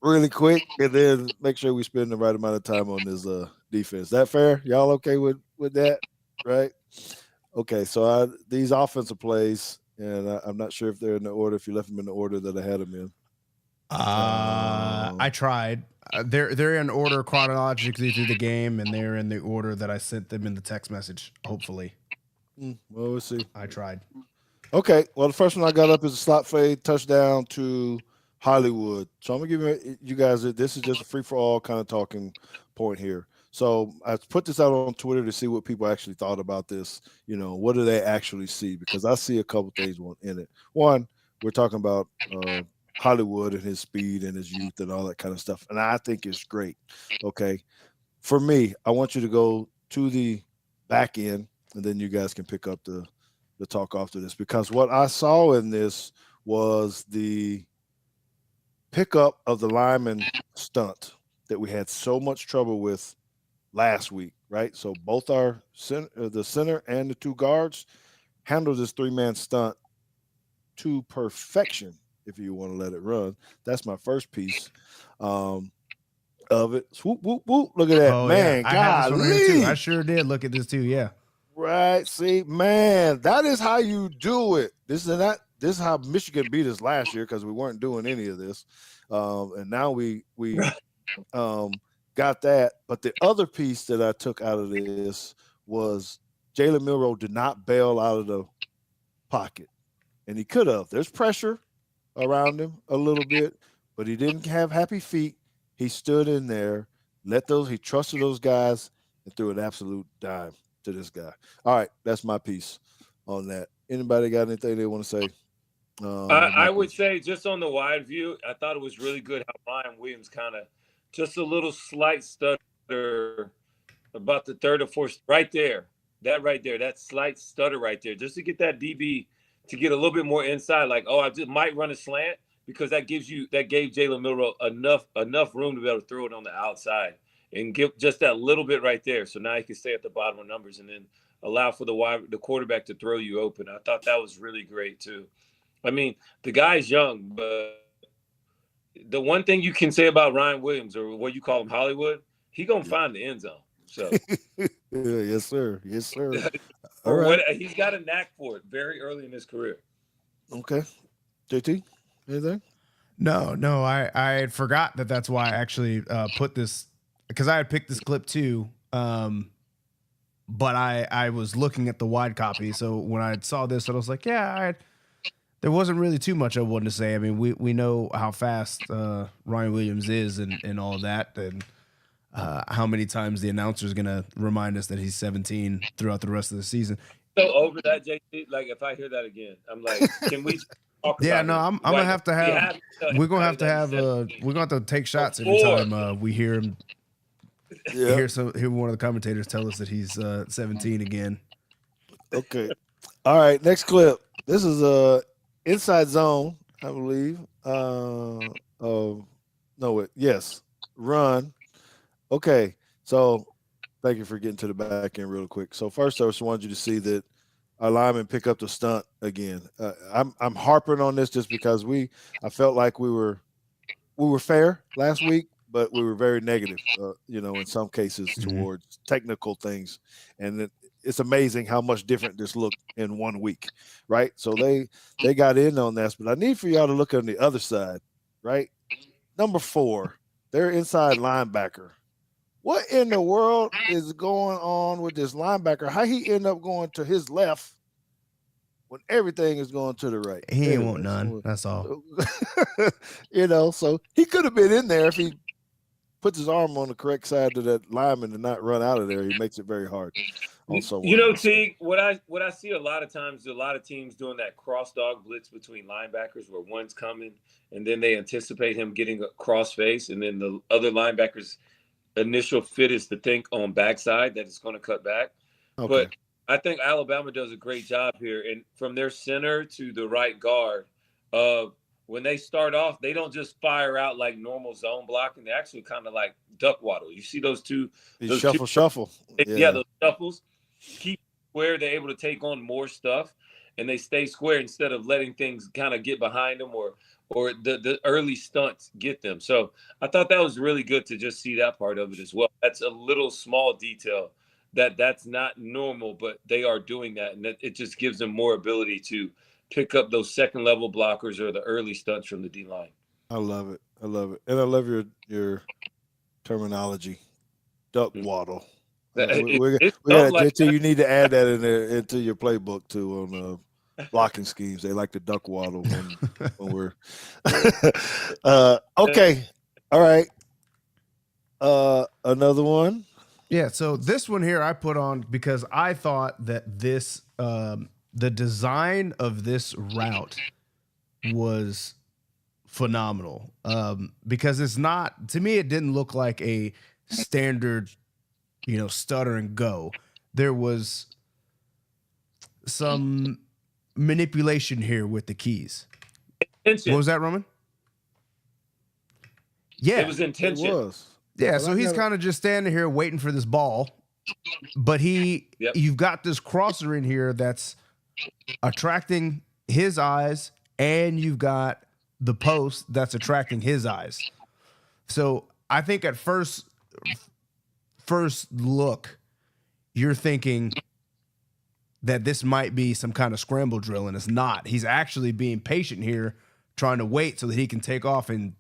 really quick and then make sure we spend the right amount of time on this defense. Is that fair? Y'all okay with that? Right. Okay. So these offensive plays, and I'm not sure if they're in the order. If you left them in the order that I had them in. I tried. They're in order chronologically through the game, and they're in the order that I sent them in the text message. Hopefully, Well, we'll see. I tried. Okay. Well, the first one I got up is a slot fade touchdown to Hollywood. So I'm gonna give you guys. This is just a free for all kind of talking point here. So I put this out on Twitter to see what people actually thought about this. What do they actually see? Because I see a couple things in it. One, we're talking about Hollywood and his speed and his youth and all that kind of stuff, and I think it's great. Okay, for me, I want you to go to the back end, and then you guys can pick up the talk after this, because what I saw in this was the pickup of the lineman stunt that we had so much trouble with last week, right? So both the center and the two guards handled this three-man stunt to perfection, if you want to let it run. That's my first piece of it. Swoop, whoop, whoop. Look at that. Oh yeah, Man, I had this one right here too. I golly. sure did look at this too. Yeah. Right. See, man, that is how you do it. This is how Michigan beat us last year, because we weren't doing any of this. And now we got that. But the other piece that I took out of this was Jalen Milroe did not bail out of the pocket. And he could have. There's pressure around him a little bit, but he didn't have happy feet. He stood in there, he trusted those guys, and threw an absolute dime to this guy. All right, that's my piece on that. Anybody got anything they want to say? I would say, just on the wide view, I thought it was really good how Ryan Williams kind of just a little slight stutter about the third or fourth right there. That slight stutter right there, just to get that DB to get a little bit more inside. Like, I just might run a slant, because that gave Jalen Milroe enough room to be able to throw it on the outside and give just that little bit right there. So now he can stay at the bottom of numbers and then allow for the quarterback to throw you open. I thought that was really great too. I mean, the guy's young, but the one thing you can say about Ryan Williams, or what you call him, Hollywood, he gonna find the end zone. So Yeah, yes, sir. Yes, sir. All right. He's got a knack for it very early in his career. Okay. JT, anything? No, I had forgot that. That's why I actually put this, because I had picked this clip too. But I was looking at the wide copy, so when I saw this, I was like, yeah, there wasn't really too much I wanted to say. I mean, we know how fast Ryan Williams is and all that, and how many times the announcer is going to remind us that he's 17 throughout the rest of the season. So over that, JT, like if I hear that again, I'm like, can we talk Yeah, about no, him? I'm gonna have to have. We're gonna have to have. We're gonna have to take shots every time we hear him. Yeah. Hear one of the commentators tell us that he's 17 again. Okay. All right. Next clip. This is Inside Zone, I believe. Yes. Run. Okay. So thank you for getting to the back end real quick. So first, I just wanted you to see that our linemen pick up the stunt again. I'm harping on this just because I felt like we were fair last week, but we were very negative, in some cases towards technical things. And it's amazing how much different this looked in 1 week, right? So they got in on this, but I need for y'all to look on the other side, right? Number 4, their inside linebacker. What in the world is going on with this linebacker? How he end up going to his left when everything is going to the right? He ain't want none. That's all. So he could have been in there if he puts his arm on the correct side of that lineman and not run out of there. He makes it very hard. Teague, what I see a lot of times, a lot of teams doing that cross dog blitz between linebackers, where one's coming and then they anticipate him getting a cross face, and then the other linebacker's initial fit is to think on backside that it's going to cut back. Okay. But I think Alabama does a great job here, and from their center to the right guard, when they start off, they don't just fire out like normal zone blocking. They actually kind of like duck waddle. You see those two? Those shuffle. Yeah, those shuffles keep square. They're able to take on more stuff, and they stay square instead of letting things kind of get behind them or the early stunts get them. So I thought that was really good to just see that part of it as well. That's a little small detail that's not normal, but they are doing that, and that it just gives them more ability to pick up those second level blockers or the early stunts from the D line. I love it. I love it, and I love your terminology. Duck waddle. It's We something got like JT. You need to add that in there into your playbook too on blocking schemes. They like to duck waddle when we're okay. All right. Another one. Yeah, so this one here I put on because I thought that this the design of this route was phenomenal. Because it's not, to me, it didn't look like a standard, stutter and go. There was some manipulation here with the keys. intention. What was that, Roman? Yeah, It was intention. It was. yeah. But So I he's gotta- kind of just standing here waiting for this ball, but Yep. you've got this crosser in here that's attracting his eyes, and you've got the post that's attracting his eyes. So I think at first look, you're thinking that this might be some kind of scramble drill, and it's not. He's actually being patient here, trying to wait so that he can take off and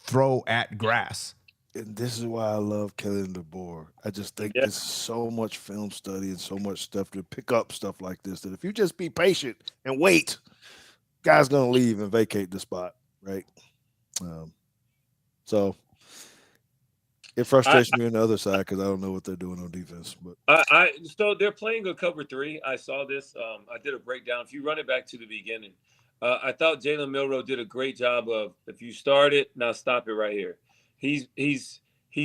throw at grass. And this is why I love Kellen DeBoer. I just think there's so much film study and so much stuff to pick up stuff like this that if you just be patient and wait, guy's gonna leave and vacate the spot, right? So it frustrates me on the other side because I don't know what they're doing on defense. But So they're playing a cover 3. I saw this. I did a breakdown. If you run it back to the beginning, I thought Jalen Milroe did a great job of, if you start it, now stop it right here. He's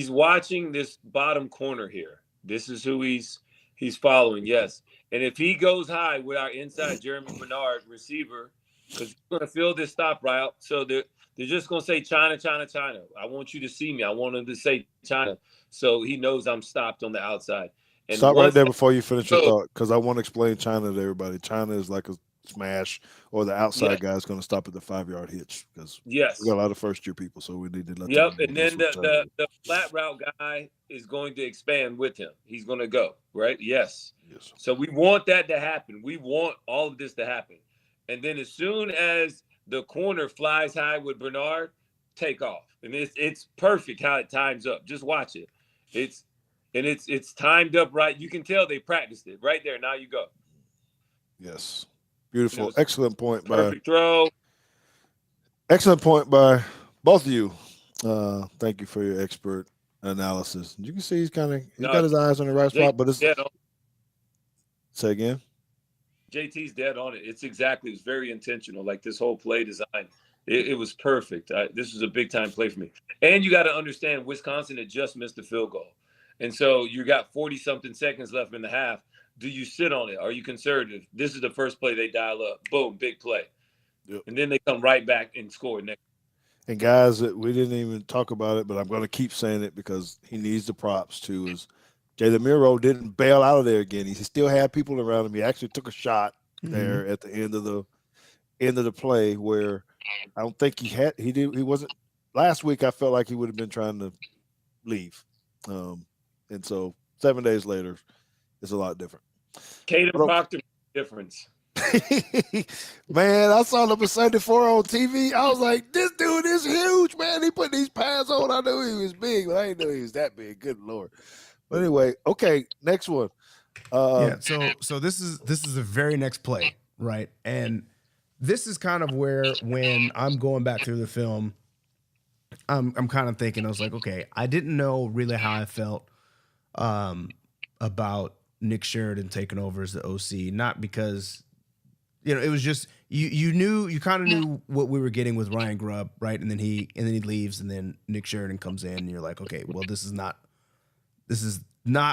watching this bottom corner here. This is who he's following. Yes. And if he goes high with our inside Jeremy Bernard receiver, because he's going to fill this stop route. So they're just going to say China, China, China. I want you to see me. I want him to say China. So he knows I'm stopped on the outside. And stop right there before you finish your So- thought because I want to explain China to everybody. China is like a smash, or the outside guy is going to stop at the 5-yard hitch because Yes. we got a lot of first-year people, so we need to let them Yep, know and then that's what China the flat route guy is going to expand with him. He's going to go, right? Yes. is. So we want that to happen. We want all of this to happen. And then as soon as the corner flies high with Bernard, take off. And it's perfect how it times up. Just watch it. It's timed up right. You can tell they practiced it right there. Now you go. Yes. Beautiful. was Excellent point by Perfect throw. Excellent point by both of you. Thank you for your expert analysis. You can see he's got his eyes on the right spot, but it's dead on. say again. JT's dead on it. It's very intentional. Like this whole play design, it was perfect. This was a big time play for me. And you got to understand, Wisconsin had just missed the field goal, and so you got 40 something seconds left in the half. Do you sit on it? Are you conservative? This is the first play they dial up. Boom, big play. Yep. And then they come right back and score next. And guys, we didn't even talk about it, but I'm going to keep saying it because he needs the props too. Is Jalen Milroe didn't bail out of there again? He still had people around him. He actually took a shot there at the end of the play where I don't think he wasn't. Last week I felt like he would have been trying to leave, and so 7 days later, it's a lot different. Caden Proctor difference. Man, I saw number 74 on TV. I was like, this dude is huge, man. He put these pads on. I knew he was big, but I didn't know he was that big. Good Lord. But anyway, okay, next one. So this is the very next play, right? And this is kind of where, when I'm going back through the film, I'm kind of thinking, I was like, okay, I didn't know really how I felt about Nick Sheridan taking over as the OC, not because, it was just you kind of knew what we were getting with Ryan Grubb, right? And then he leaves, and then Nick Sheridan comes in, and you're like, okay, well, this is not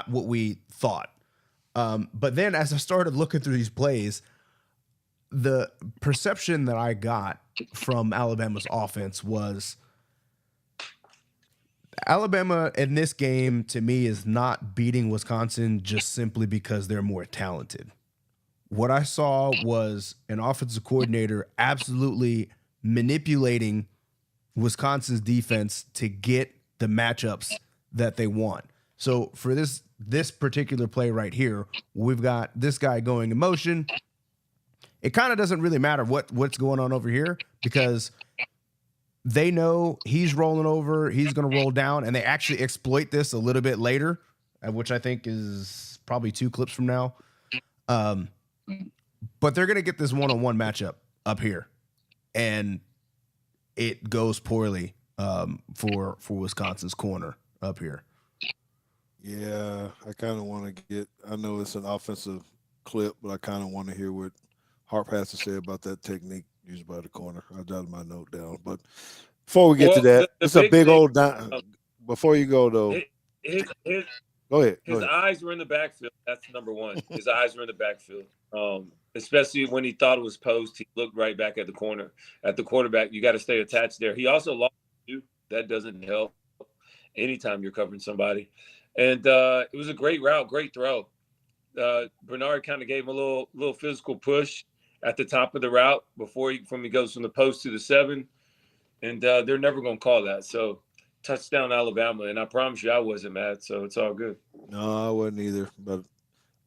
what we thought. But then as I started looking through these plays, the perception that I got from Alabama's offense was Alabama in this game, to me, is not beating Wisconsin just simply because they're more talented. What I saw was an offensive coordinator absolutely manipulating Wisconsin's defense to get the matchups that they want. So for this particular play right here, we've got this guy going in motion. It kind of doesn't really matter what's going on over here because they know he's rolling over, he's going to roll down, and they actually exploit this a little bit later, which I think is probably 2 clips from now. But they're going to get this one-on-one matchup up here, and it goes poorly for Wisconsin's corner up here. Yeah, I kind of want to get. I know it's an offensive clip, but I kind of want to hear what Harper has to say about that technique used by the corner. I jotted my note down, but before we get to that, it's a big old. Before you go though, go ahead. His eyes were in the backfield. That's number one. His eyes were in the backfield. Especially when he thought it was post, he looked right back at the corner. At the quarterback, you got to stay attached there. He also lost you. That doesn't help anytime you're covering somebody. And it was a great route, great throw. Bernard kind of gave him a little physical push at the top of the route before he goes from the post to the 7. And they're never going to call that. So touchdown Alabama. And I promise you I wasn't mad, so it's all good. No, I wasn't either, but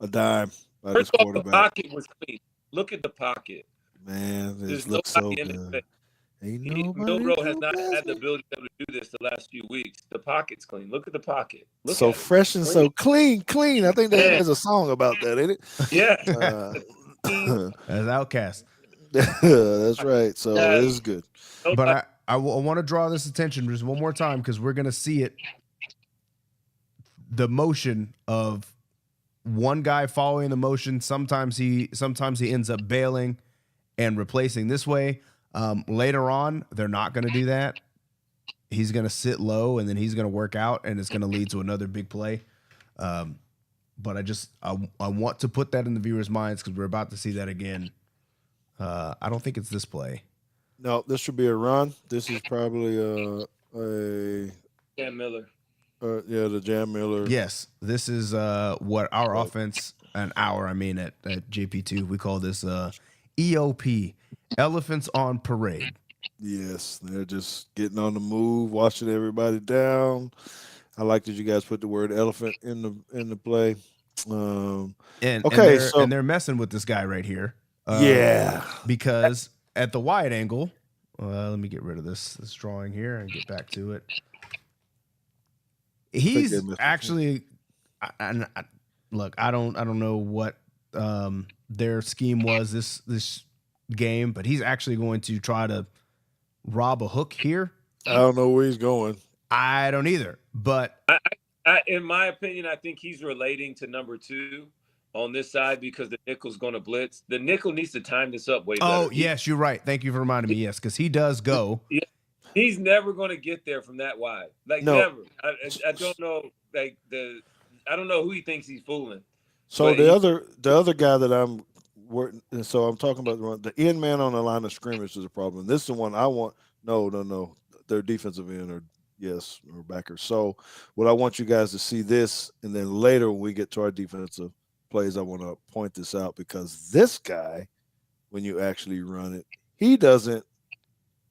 a dime by First this off, quarterback. the pocket was clean. Look at the pocket. Man, this There's looks so nobody in good. it. Ain't nobody Milroe has not no had the ability to do this the last few weeks. The pocket's clean. Look at the pocket. Look so at fresh and so clean. I think Yeah. there's a song about that, ain't it? Yeah. As Outcast. That's right. So it is good. But I want to draw this attention just one more time because we're going to see it. The motion of one guy following the motion. Sometimes he ends up bailing and replacing this way. Later on, they're not going to do that. He's going to sit low and then he's going to work out and it's going to lead to another big play. But I want to put that in the viewers' minds because we're about to see that again. I don't think it's this play. No, this should be a run. This is probably a Cam Miller. The Jam Miller. Yes, this is what our offense at JP2 we call this EOP, Elephants on Parade. Yes, they're just getting on the move, watching everybody down. I like that you guys put the word elephant in the play. And they're messing with this guy right here. Because at the wide angle, let me get rid of this drawing here and get back to it. He's actually, look, I don't know what their scheme was this game, but he's actually going to try to rob a hook here. I don't know where he's going. I don't either, but in my opinion, I think he's relating to number 2 on this side because the nickel's going to blitz. The nickel needs to time this up way better. Oh, yes, you're right. Thank you for reminding me. Yes, because he does go. Yeah, he's never going to get there from that wide. Never. I don't know. I don't know who he thinks he's fooling. So the other guy that I'm talking about the end man on the line of scrimmage is a problem. This is the one I want. No. Their defensive end or backer. So what I want you guys to see this, and then later when we get to our defensive plays, I want to point this out because this guy, when you actually run it, he doesn't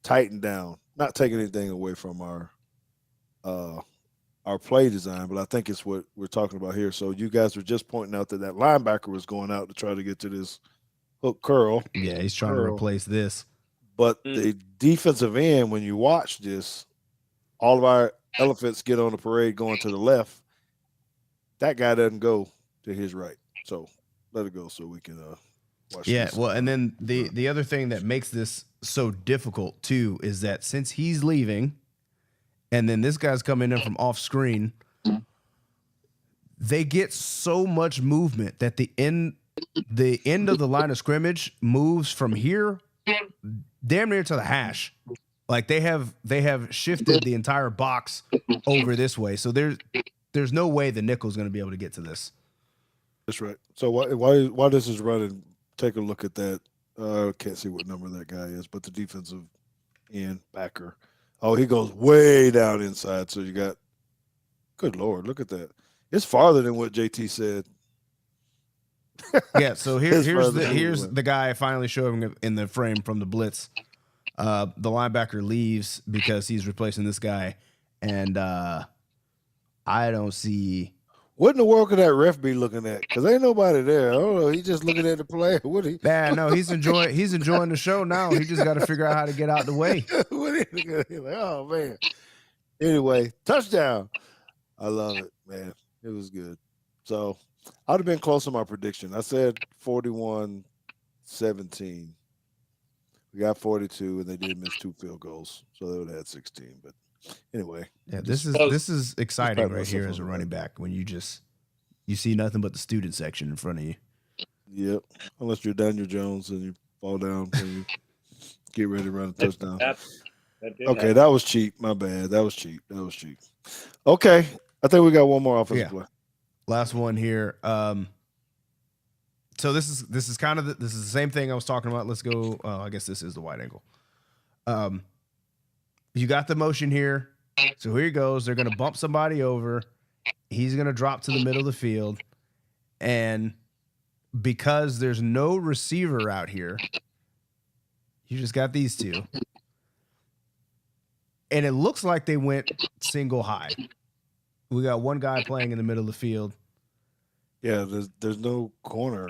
tighten down. Not taking anything away from our play design, but I think it's what we're talking about here. So you guys were just pointing out that linebacker was going out to try to get to this hook curl. Yeah, he's trying to replace this. But the defensive end, when you watch this, all of our elephants get on the parade going to the left. That guy doesn't go to his right. So let it go so we can watch this. Well, and then the other thing that makes this so difficult too is that since he's leaving and then this guy's coming in from off screen, they get so much movement that the end of the line of scrimmage moves from here damn near to the hash. Like they have shifted the entire box over this way. So there's no way the nickel's going to be able to get to this. That's right. So why this is running? Take a look at that. Can't see what number that guy is, but the defensive end backer. Oh, he goes way down inside. So you got, good Lord, look at that. It's farther than what JT said. Yeah. So here's the guy finally showing in the frame from the blitz. The linebacker leaves because he's replacing this guy, and I I don't see. What in the world could that ref be looking at? Because ain't nobody there. I don't know. He's just looking at the player. What he? Man, no, he's enjoying the show now. He just got to figure out how to get out the way. What he looking at? He's like, oh man. Anyway, touchdown. I love it, man. It was good. So I'd have been close to my prediction. I said 41-17. We got 42, and they did miss 2 field goals, so they would have had 16. But anyway, Yeah, this is exciting right here as a running back when you see nothing but the student section in front of you. Yep. Unless you're Daniel Jones and you fall down and you get ready to run a touchdown. Okay, that was cheap. My bad. That was cheap. Okay, I think we got one more offensive play. Last one here. So this is the same thing I was talking about. Let's go. I guess this is the wide angle. You got the motion here. So here he goes. They're going to bump somebody over. He's going to drop to the middle of the field. And because there's no receiver out here, you just got these two. And it looks like they went single high. We got one guy playing in the middle of the field. Yeah, there's no corner.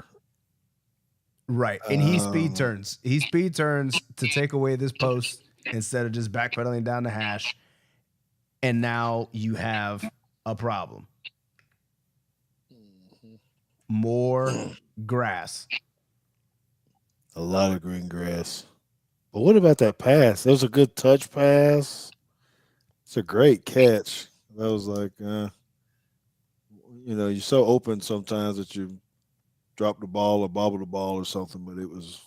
Right. And he speed turns. He speed turns to take away this post instead of just backpedaling down the hash. And now you have a problem. More grass. A lot of green grass. But what about that pass? That was a good touch pass. It's a great catch. That was like, you're so open sometimes that you drop the ball or bobble the ball or something, but it was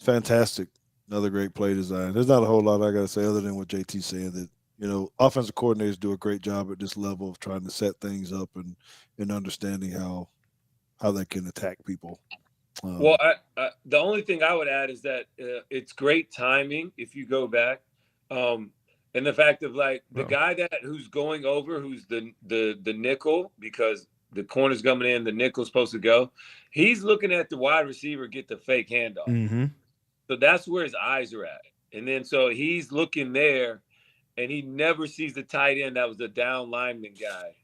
fantastic. Another great play design. There's not a whole lot I got to say other than what JT's saying, that, offensive coordinators do a great job at this level of trying to set things up and understanding how they can attack people. Well, the only thing I would add is that it's great timing if you go back. And the fact of the guy who's going over, who's the nickel, because the corner's coming in, the nickel's supposed to go. He's looking at the wide receiver get the fake handoff. Mm-hmm. So that's where his eyes are at. And then so he's looking there, and he never sees the tight end that was the down lineman guy.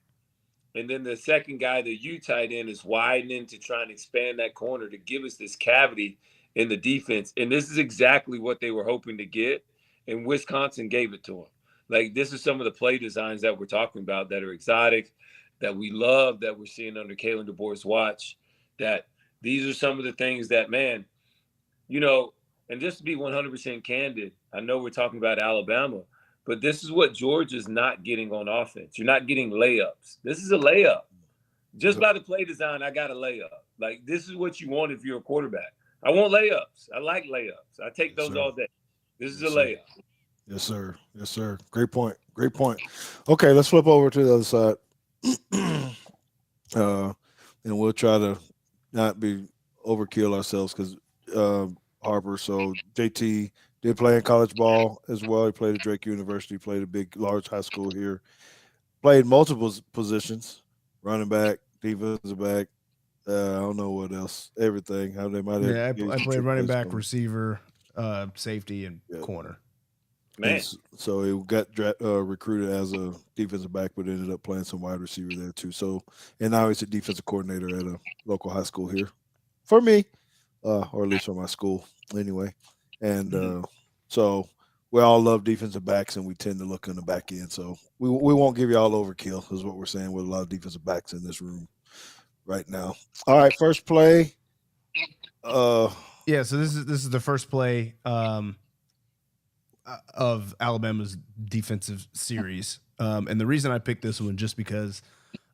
And then the second guy, the U tight end, is widening to try and expand that corner to give us this cavity in the defense. And this is exactly what they were hoping to get. And Wisconsin gave it to them. This is some of the play designs that we're talking about that are exotic, that we love, that we're seeing under Kalen DeBoer's watch, that these are some of the things that, man, and just to be 100% candid, I know we're talking about Alabama, but this is what Georgia's not getting on offense. You're not getting layups. This is a layup. Just by the play design, I got a layup. This is what you want if you're a quarterback. I want layups. I like layups. I take those all day. This is a layup. Yes, sir. Yes, sir. Great point. Okay, let's flip over to the other side. And we'll try to not be overkill ourselves because Harper. So JT did play in college ball as well. He played at Drake University, played a big, large high school here. Played multiple positions, running back, defensive back. I don't know what else. Everything. How they might have. I played running back, receiver, safety, and corner. Man. So he got recruited as a defensive back, but ended up playing some wide receiver there too. So, and now he's a defensive coordinator at a local high school here for me, or at least for my school anyway. And so we all love defensive backs, and we tend to look in the back end. So we won't give you all overkill, is what we're saying, with a lot of defensive backs in this room right now. All right, first play. So this is the first play of Alabama's defensive series. And the reason I picked this one just because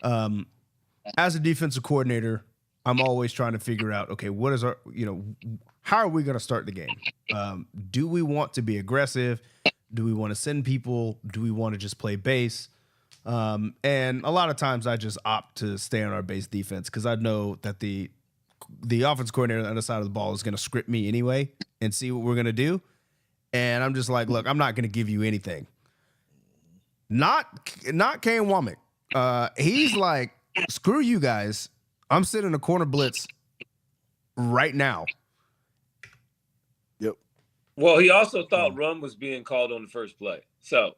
as a defensive coordinator, I'm always trying to figure out, okay, what is our, how are we going to start the game? Do we want to be aggressive? Do we want to send people? Do we want to just play base? And a lot of times I just opt to stay on our base defense because I know that the offense coordinator on the other side of the ball is going to script me anyway and see what we're going to do. And I'm just like, look, I'm not going to give you anything. Not Kane Womack. He's like, screw you guys. I'm sitting a corner blitz right now. Yep. Well, he also thought run was being called on the first play. So,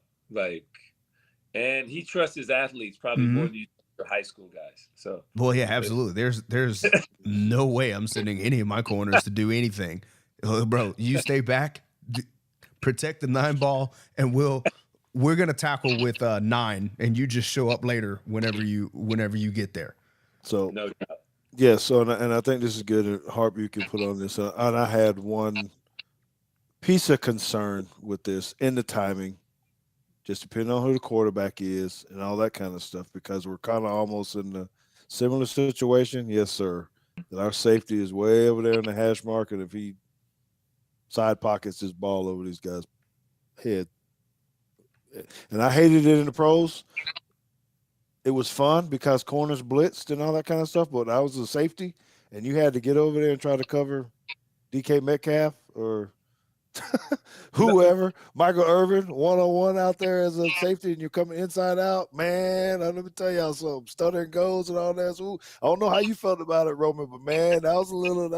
And he trusts his athletes probably more than you do high school guys. So, well, yeah, absolutely. There's no way I'm sending any of my corners to do anything, bro. You stay back, protect the 9 ball, and we're gonna tackle with 9, and you just show up later whenever you get there. So no doubt. yeah, so and I think this is good. And Harper, you can put on this. And I had one piece of concern with this in the timing, just depending on who the quarterback is and all that kind of stuff, because we're kind of almost in a similar situation. Yes, sir. That our safety is way over there in the hash mark, and if he side pockets his ball over these guys' head, and I hated it in the pros. It was fun because corners blitzed and all that kind of stuff, but I was a safety, and you had to get over there and try to cover DK Metcalf or whoever, Michael Irvin, one-on-one out there as a safety, and you're coming inside out. Man, let me tell y'all something. Stuttering goals and all that. Ooh, I don't know how you felt about it, Roman, but man, that was a little, a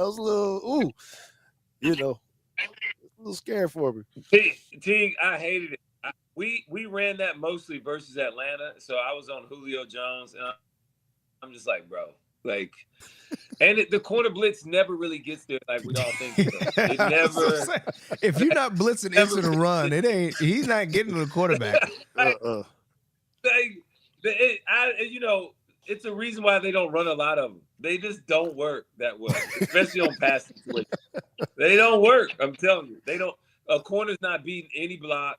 little scary for me. Teague, I hated it. We ran that mostly versus Atlanta, so I was on Julio Jones, and I'm just like, bro, like, and the corner blitz never really gets there like we all think. It never. If you're not blitzing instant run, he's not getting to the quarterback. It's a reason why they don't run a lot of them. They just don't work that well, especially on pass situations. They don't work. I'm telling you, they don't. A corner's not beating any block.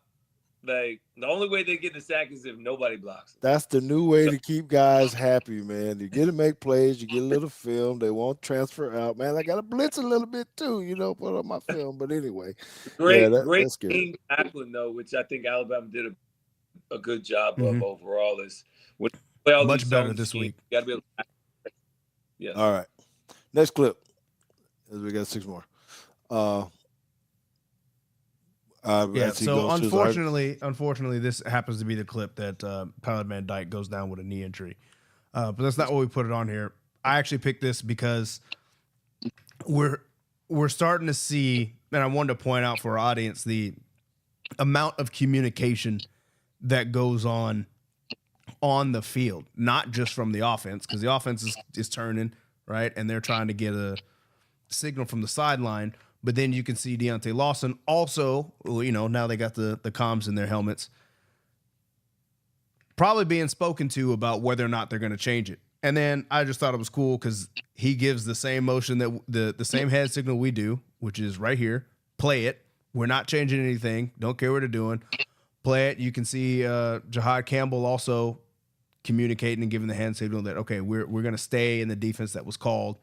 Like, the only way they get the sack is if nobody blocks them. That's the new way to keep guys happy, man. You get to make plays, you get a little film. They won't transfer out. Man, I got to blitz a little bit too, put on my film. But anyway. Great that's good. team tackling, though, which I think Alabama did a good job of overall. Is when you play all much these better this week. You got to be able to. Yes. All right. Next clip. We got 6 more. So unfortunately, this happens to be the clip that Pilot Van Dyke goes down with a knee injury. But that's not what we put it on here. I actually picked this because we're starting to see, and I wanted to point out for our audience the amount of communication that goes on the field, not just from the offense, because the offense is turning, right, and they're trying to get a signal from the sideline. But then you can see Deontay Lawson also, now they got the comms in their helmets, probably being spoken to about whether or not they're going to change it. And then I just thought it was cool because he gives the same motion that the same head signal we do, which is right here. Play it. We're not changing anything. Don't care what they're doing. Play it. You can see Jahad Campbell also communicating and giving the hand signal that, okay, we're going to stay in the defense that was called.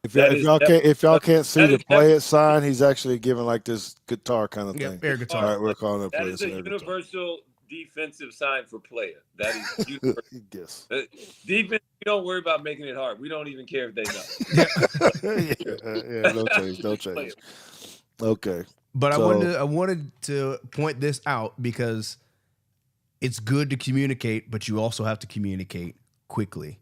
If y'all can't see the play it sign, he's actually giving like this guitar kind of thing. Air guitar. All right, we're calling it play it. That is a universal defensive sign for play it. That is universal. Yes. Defense, we don't worry about making it hard. We don't even care if they know. No change. Okay. But I wanted to point this out because it's good to communicate, but you also have to communicate quickly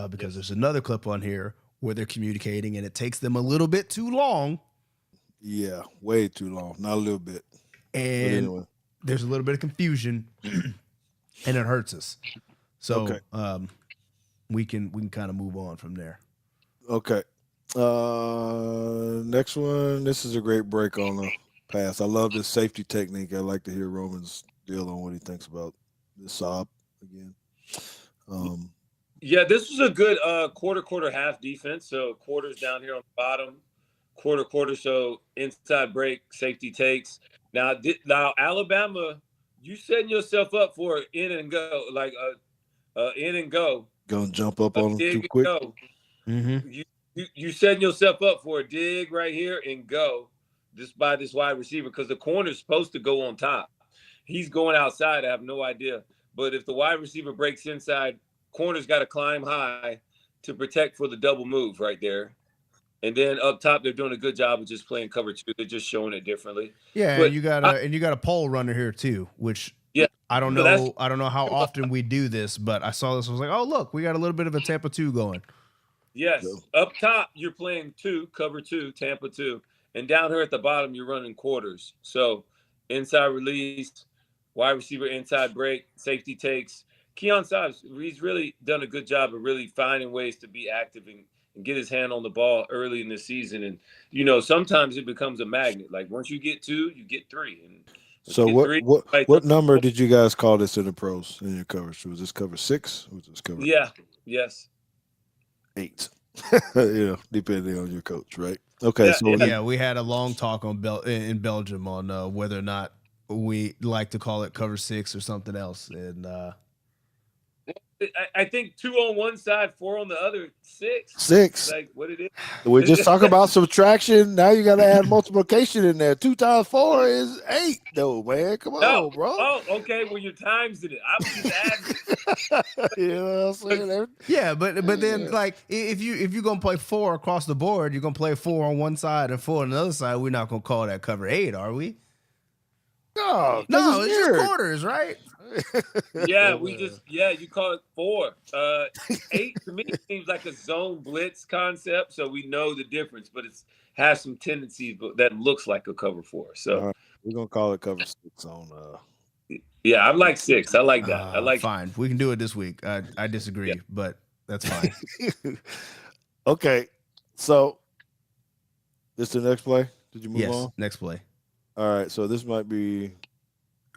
because there's another clip on here where they're communicating and it takes them a little bit too long. Yeah, way too long. Not a little bit. And anyway, there's a little bit of confusion and it hurts us. So we can kind of move on from there. Okay. Next one. This is a great break on the pass. I love this safety technique. I'd like to hear Roman's deal on what he thinks about this sob again. Yeah, this was a good quarter, half defense. So quarters down here on the bottom, quarter. So inside break, safety takes. Now Alabama, you setting yourself up for an in and go, like in and go. Gonna jump up on them too quick. Mm-hmm. You setting yourself up for a dig right here and go just by this wide receiver because the corner's supposed to go on top. He's going outside. I have no idea. But if the wide receiver breaks inside, corner's got to climb high to protect for the double move right there. And then up top, they're doing a good job of just playing cover 2. They're just showing it differently. Yeah, but you got a pole runner here too, which I don't know. I don't know how often we do this, but I saw this. I was like, oh look, we got a little bit of a Tampa 2 going. Yes, up top you're playing 2, cover 2, Tampa 2, and down here at the bottom you're running quarters. So inside release, wide receiver inside break, safety takes. Keon Sibes, he's really done a good job of really finding ways to be active and get his hand on the ball early in the season. And, sometimes it becomes a magnet. Like once you get 2, you get 3. And once So you get 3, what number did you guys call this in the pros in your coverage? Was this cover 6? Was this cover? Yeah. Yes. 8. Depending on your coach, right? Okay, Yeah, we had a long talk in Belgium on whether or not we like to call it cover 6 or something else, and I think 2 on one side, 4 on the other. 6. 6. Like what it is. We just talk about subtraction. Now you got to add multiplication in there. 2 times 4 is 8, though, man. Come on, bro. Oh, okay. Well, your times in it. I was just adding. You know what I'm saying? Yeah, but then like if you're gonna play 4 across the board, you're gonna play 4 on one side and 4 on the other side. We're not gonna call that cover 8, are we? No, it's just quarters, right? Yeah, you call it 4. 8 to me seems like a zone blitz concept, so we know the difference, but it has some tendencies that looks like a cover 4. So we're gonna call it cover 6 on. Yeah, I like 6. I like that. I like. Fine, we can do it this week. I disagree, but that's fine. Okay, so this the next play. Did you move on? Next play. All right, so this might be.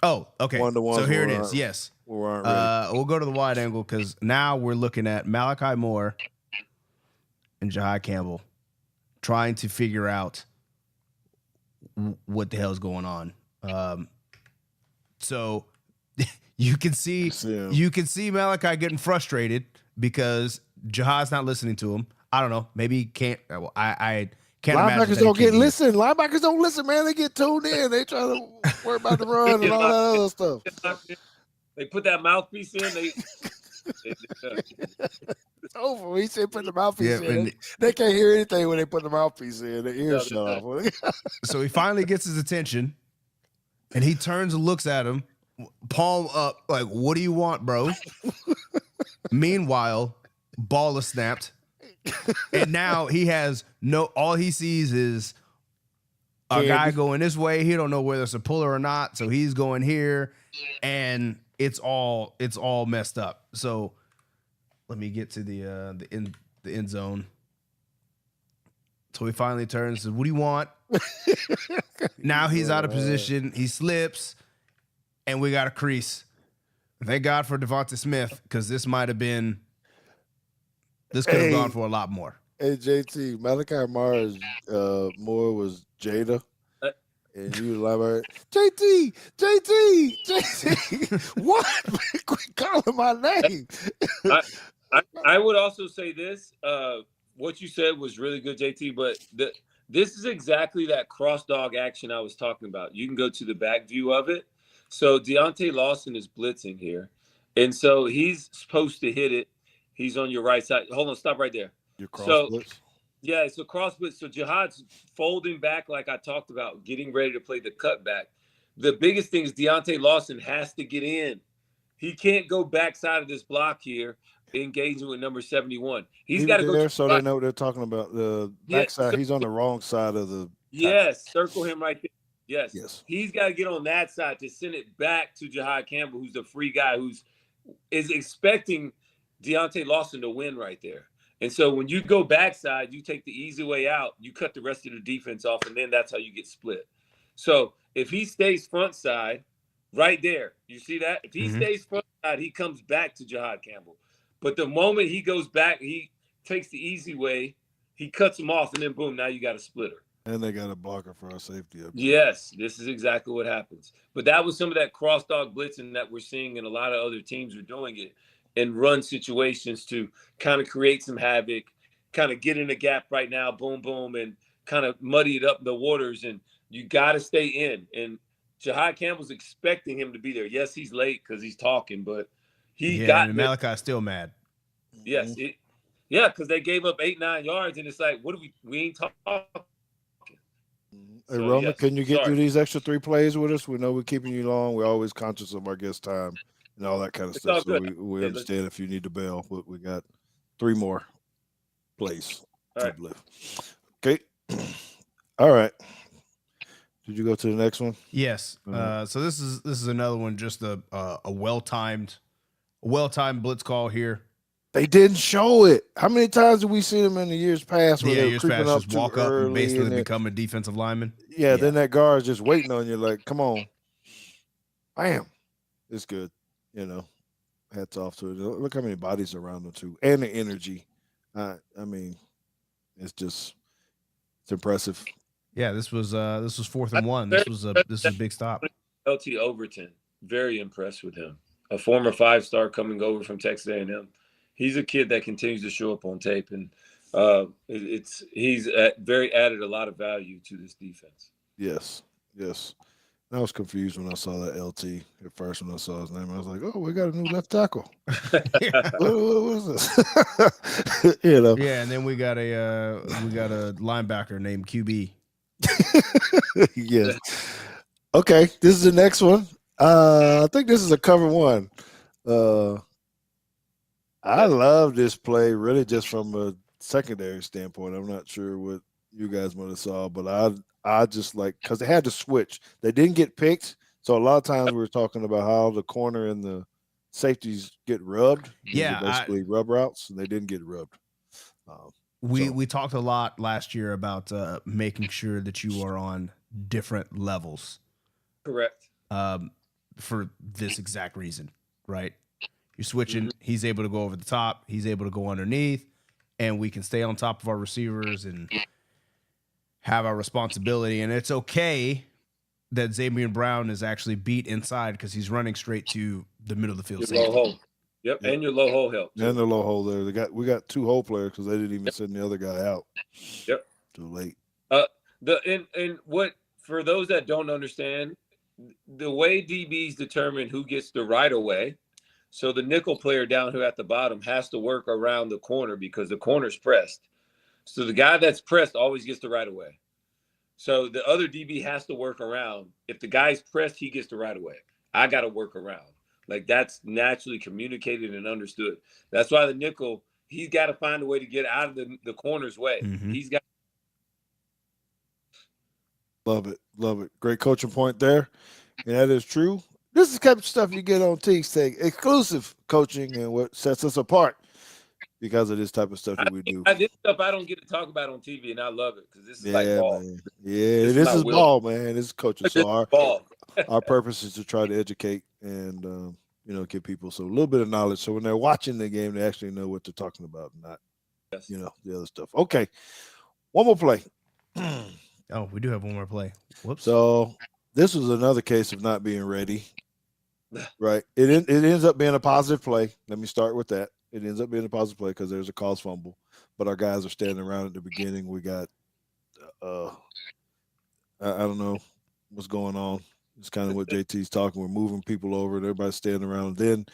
Oh, okay. So here it is. Yes. We'll go to the wide angle because now we're looking at Malachi Moore and Jahai Campbell trying to figure out what the hell's going on. So you can see Malachi getting frustrated because Jahai's not listening to him. I don't know. Maybe he can't. I can't imagine. Linebackers don't get listen. Linebackers don't listen, man. They get tuned in. They try to worry about the run and all that other stuff. They put that mouthpiece in. It's over. He said put the mouthpiece in. They can't hear anything when they put the mouthpiece in. Their ears shut off. So he finally gets his attention, and he turns and looks at him, palm up, like, "What do you want, bro?" Meanwhile, ball is snapped. And now he has all he sees is a guy going this way. He don't know whether it's a puller or not. So he's going here and it's all messed up. So let me get to the end zone. So he finally turns and says, "What do you want?" Now he's out of position. He slips and we got a crease. Thank God for Devonta Smith, because this might have been. This could have gone for a lot more. Hey, JT, Malachi Moore was Jada. And you were like, JT. What? Quit calling my name. I would also say this. What you said was really good, JT, but this is exactly that cross dog action I was talking about. You can go to the back view of it. So Deontay Lawson is blitzing here. And so he's supposed to hit it. He's on your right side. Hold on, stop right there. Your cross blitz? Yeah, it's a cross blitz. So Jihad's folding back like I talked about, getting ready to play the cutback. The biggest thing is Deontay Lawson has to get in. He can't go backside of this block here, engaging with number 71. He's got to go there so they know what they're talking about. The backside, he's on the wrong side of the circle him right there. Yes. He's got to get on that side to send it back to Jahai Campbell, who's a free guy is expecting Deontay Lawson to win right there. And so when you go backside, you take the easy way out, you cut the rest of the defense off, and then that's how you get split. So if he stays front side, right there, you see that? If he stays front side, he comes back to Jahai Campbell. But the moment he goes back, he takes the easy way, he cuts him off, and then boom, now you got a splitter. And they got a blocker for our safety. Yes, this is exactly what happens. But that was some of that cross dog blitzing that we're seeing, and a lot of other teams are doing it in run situations to kind of create some havoc, kind of get in a gap right now, boom, boom, and kind of muddy it up the waters. And you got to stay in. And Jahai Campbell's expecting him to be there. Yes, he's late because he's talking, but Malachi's still mad. Yes, because they gave up 8-9 yards, and it's like, what do we ain't talking. Hey, Roman, can you get through these extra 3 plays with us? We know we're keeping you long. We're always conscious of our guest time and all that kind of stuff. So we understand if you need to bail, but we got 3 more plays. All right. Okay. All right. Did you go to the next one? Yes. So this is another one, just a well-timed blitz call here. They didn't show it. How many times did we see them in the years past where they were creeping up just too walk early up and basically and become a defensive lineman? Yeah, then that guard's just waiting on you like, come on. Bam. It's good. Hats off to it. Look how many bodies around them too. And the energy. I mean, it's impressive. Yeah, this was 4th and 1. This was a big stop. LT Overton, very impressed with him. A former 5-star coming over from Texas A&M. He's a kid that continues to show up on tape, and he's very added a lot of value to this defense. Yes. I was confused when I saw that LT at first. When I saw his name, I was like, "Oh, we got a new left tackle." what is this? Yeah, and then we got a linebacker named QB. Yeah. Okay, this is the next one. I think this is a cover one. I love this play, really, just from a secondary standpoint. I'm not sure what you guys might have saw, but I just like, because they had to switch. They didn't get picked, so a lot of times we were talking about how the corner and the safeties get rubbed. Yeah, basically rub routes, and they didn't get rubbed. We talked a lot last year about making sure that you are on different levels. Correct. For this exact reason, right? You're switching. He's able to go over the top. He's able to go underneath, and we can stay on top of our receivers and have our responsibility. And it's okay that Xavier Brown is actually beat inside because he's running straight to the middle of the field. Low hole. Yep, and your low hole help. And the low hole there. We got 2 hole players because they didn't even send the other guy out. Yep. Too late. And what, for those that don't understand, the way DBs determine who gets the right of way, so the nickel player down here at the bottom has to work around the corner because the corner's pressed. So the guy that's pressed always gets the right of way. So the other DB has to work around. If the guy's pressed, he gets the right of way. I got to work around. Like, that's naturally communicated and understood. That's why the nickel, he's got to find a way to get out of the corner's way. Mm-hmm. He's got. Love it. Great coaching point there. And that is true. This is the kind of stuff you get on Teague's Take. Exclusive coaching and what sets us apart because of this type of stuff that we do. This stuff I don't get to talk about on TV, and I love it because this is like ball. Man. Yeah, this is ball, man. This is coaching. So our purpose is to try to educate and give people a little bit of knowledge. So when they're watching the game, they actually know what they're talking about, not the other stuff. Okay, one more play. Oh, we do have one more play. Whoops. So this was another case of not being ready. Right. It ends up being a positive play. Let me start with that. It ends up being a positive play because there's a caused fumble, but our guys are standing around at the beginning. We got, I don't know what's going on. It's kind of what JT's talking. We're moving people over, and everybody's standing around. And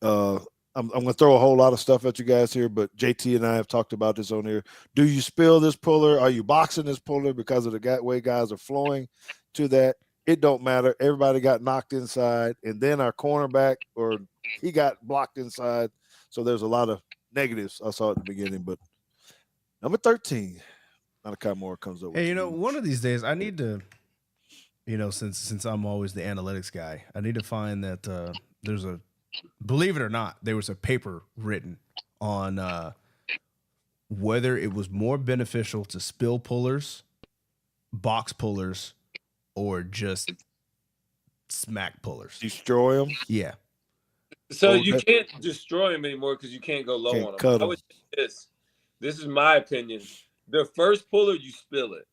then I'm going to throw a whole lot of stuff at you guys here, but JT and I have talked about this on here. Do you spill this puller? Are you boxing this puller because of the way guys are flowing to that? It don't matter. Everybody got knocked inside, and then our cornerback, he got blocked inside. So there's a lot of negatives I saw at the beginning. But number 13, Malachi Moore comes up with. Hey, one of these days I need to, since I'm always the analytics guy, I need to find that there's a, believe it or not, there was a paper written on whether it was more beneficial to spill pullers, box pullers, or just smack pullers. Destroy them? Yeah. So you can't destroy them anymore because you can't go low on them. I would say this is my opinion. The first puller, you spill it.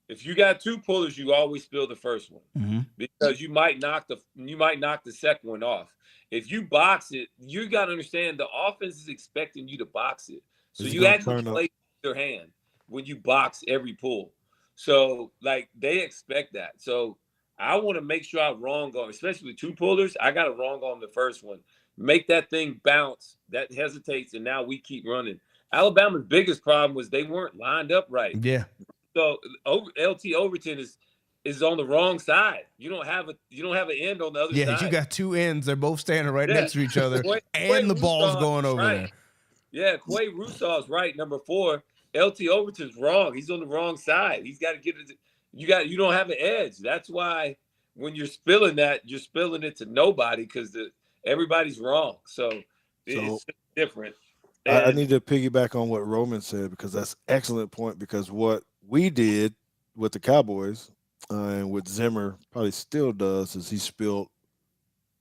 If you got 2 pullers, you always spill the first one because you might knock the second one off. If you box it, you got to understand the offense is expecting you to box it. So you actually play your hand when you box every pull. So, they expect that. So, I want to make sure I wrong on, especially with 2 pullers. I got to wrong on the first one. Make that thing bounce. That hesitates, and now we keep running. Alabama's biggest problem was they weren't lined up right. Yeah. So, LT Overton is on the wrong side. You don't have an end on the other side. Yeah, you got 2 ends. They're both standing right next to each other, and the ball's going over there. Yeah, Quay Rusaw's right, number 4. LT Overton's wrong. He's on the wrong side. He's got to get it. you don't have an edge. That's why when you're spilling that, you're spilling it to nobody because everybody's wrong. So it's different. I need to piggyback on what Roman said because that's excellent point. Because what we did with the Cowboys and what Zimmer probably still does is he spilled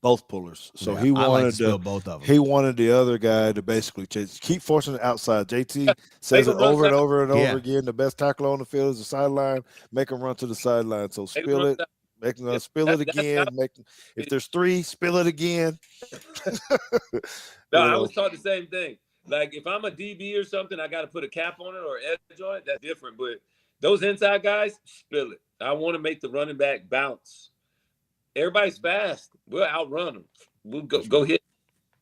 both pullers. So he wanted both of them. He wanted the other guy to basically keep forcing it outside. JT says it over and over and over again. The best tackle on the field is the sideline. Make them run to the sideline. So spill it. Make them spill it again. If there's 3, spill it again. No, I was taught the same thing. Like if I'm a DB or something, I got to put a cap on it or edge on it. That's different. But those inside guys, spill it. I want to make the running back bounce. Everybody's fast. We'll outrun them. We'll go hit.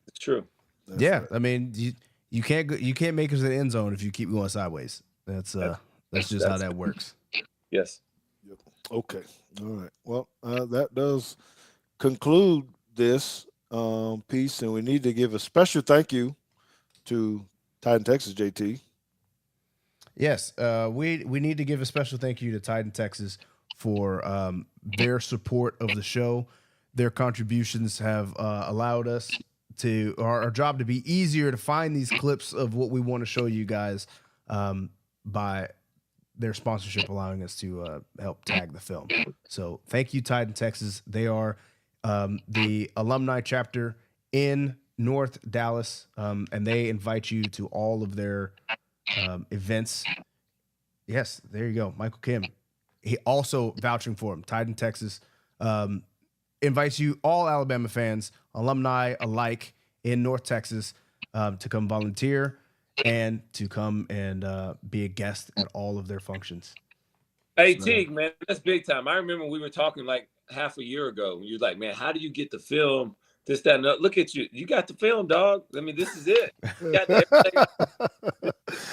It's true. That's right. I mean, you can't make it to the end zone if you keep going sideways. That's just how that works. Yes. Yep. Okay. All right. Well, that does conclude this piece, and we need to give a special thank you to Titan Texas, JT. Yes, we need to give a special thank you to Titan Texas for their support of the show. Their contributions have allowed us to our job to be easier to find these clips of what we want to show you guys by their sponsorship allowing us to help tag the film. So thank you, Titan Texas. They are the alumni chapter in North Dallas, and they invite you to all of their events. Yes, there you go. Michael Kim. He also vouching for him. Titan Texas invites you, all Alabama fans, alumni alike in North Texas, to come volunteer and to come and be a guest at all of their functions. Hey, Teague, man, that's big time. I remember we were talking like half a year ago. You're like, man, how do you get the film? This, that, and that. Look at you. You got the film, dog. I mean, this is it. You got everything.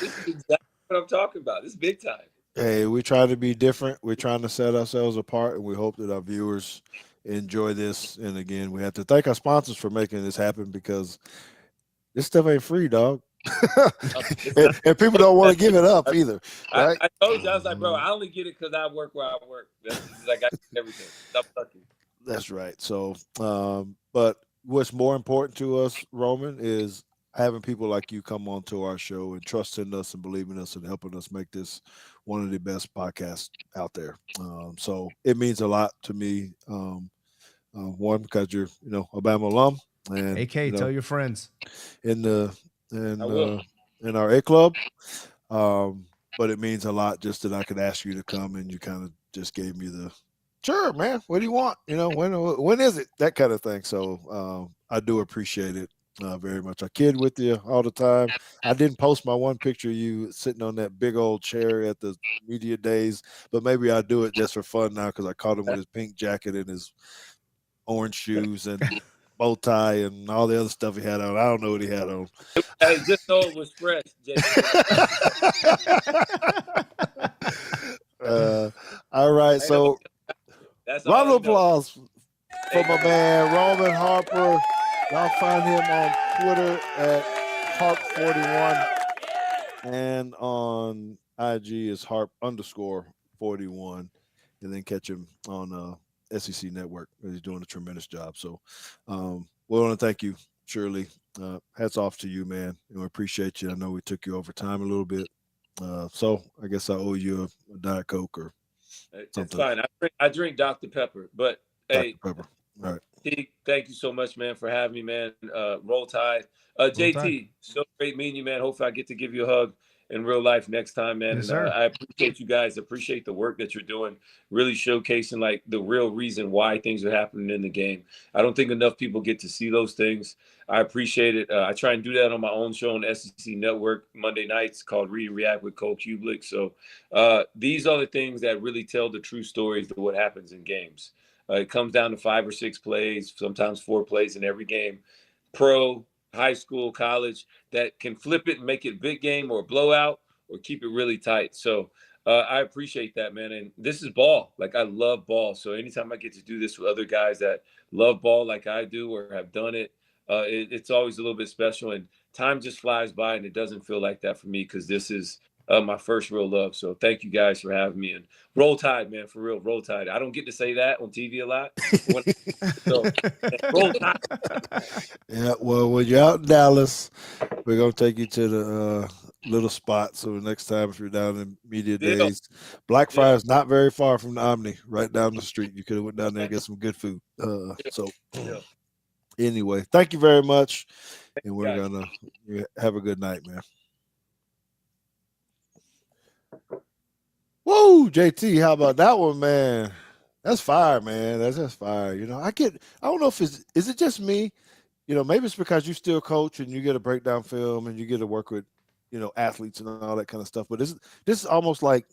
This is exactly what I'm talking about. This is big time. Hey, we try to be different. We're trying to set ourselves apart, and we hope that our viewers enjoy this. And again, we have to thank our sponsors for making this happen because this stuff ain't free, dog. and people don't want to give it up either. Right? I told you, I was like, bro, I only get it because I work where I work. That's like I get everything. Stop fucking. That's right. So, but what's more important to us, Roman, is having people like you come on to our show and trusting us and believing us and helping us make this one of the best podcasts out there. So it means a lot to me. One, because you're, Alabama alum, and AK, tell your friends in our A club. But it means a lot just that I could ask you to come, and you kind of just gave me the sure, man. What do you want? When is it? That kind of thing. So I do appreciate it very much. I kid with you all the time. I didn't post my one picture of you sitting on that big old chair at the media days, but maybe I'll do it just for fun now because I caught him with his pink jacket and his orange shoes and bow tie and all the other stuff he had on. I don't know what he had on. Hey, just know it was fresh, all right, so round of applause for my man Roman Harper. Y'all find him on Twitter at Harp41 and on IG is Harp_41, and then catch him on SEC Network. He's doing a tremendous job. So we want to thank you, Shirley. Hats off to you, man. We appreciate you. I know we took you over time a little bit. So I guess I owe you a Diet Coke or something. It's fine. I drink Dr. Pepper, but hey, Pepper. All right. Teague, thank you so much, man, for having me, man. Roll Tide. JT, so great meeting you, man. Hopefully I get to give you a hug in real life next time, man. Yes, and I appreciate you guys. Appreciate the work that you're doing, really showcasing like the real reason why things are happening in the game. I don't think enough people get to see those things. I appreciate it. I try and do that on my own show on SEC Network Monday nights called Read and React with Cole Kublik. So these are the things that really tell the true stories of what happens in games. It comes down to 5 or 6 plays, sometimes 4 plays in every game. Pro, high school, college, that can flip it and make it a big game or a blowout or keep it really tight. So I appreciate that, man. And this is ball. Like, I love ball. So anytime I get to do this with other guys that love ball like I do or have done it, it's always a little bit special. And time just flies by, and it doesn't feel like that for me because this is my first real love. So thank you guys for having me. And Roll Tide, man, for real, Roll Tide. I don't get to say that on TV a lot. So Roll Tide. Yeah, well, when you're out in Dallas, we're gonna take you to the little spot. So the next time if you're down in media days, Blackfriars is not very far from the Omni, right down the street. You could have went down there and get some good food. Anyway, thank you very much, and we're gonna have a good night, man. Whoa, JT, how about that one, man? That's fire, man. That's just fire. You know, I don't know if is it just me? You know, maybe it's because you still coach and you get a breakdown film and you get to work with, you know, athletes and all that kind of stuff. But this is almost like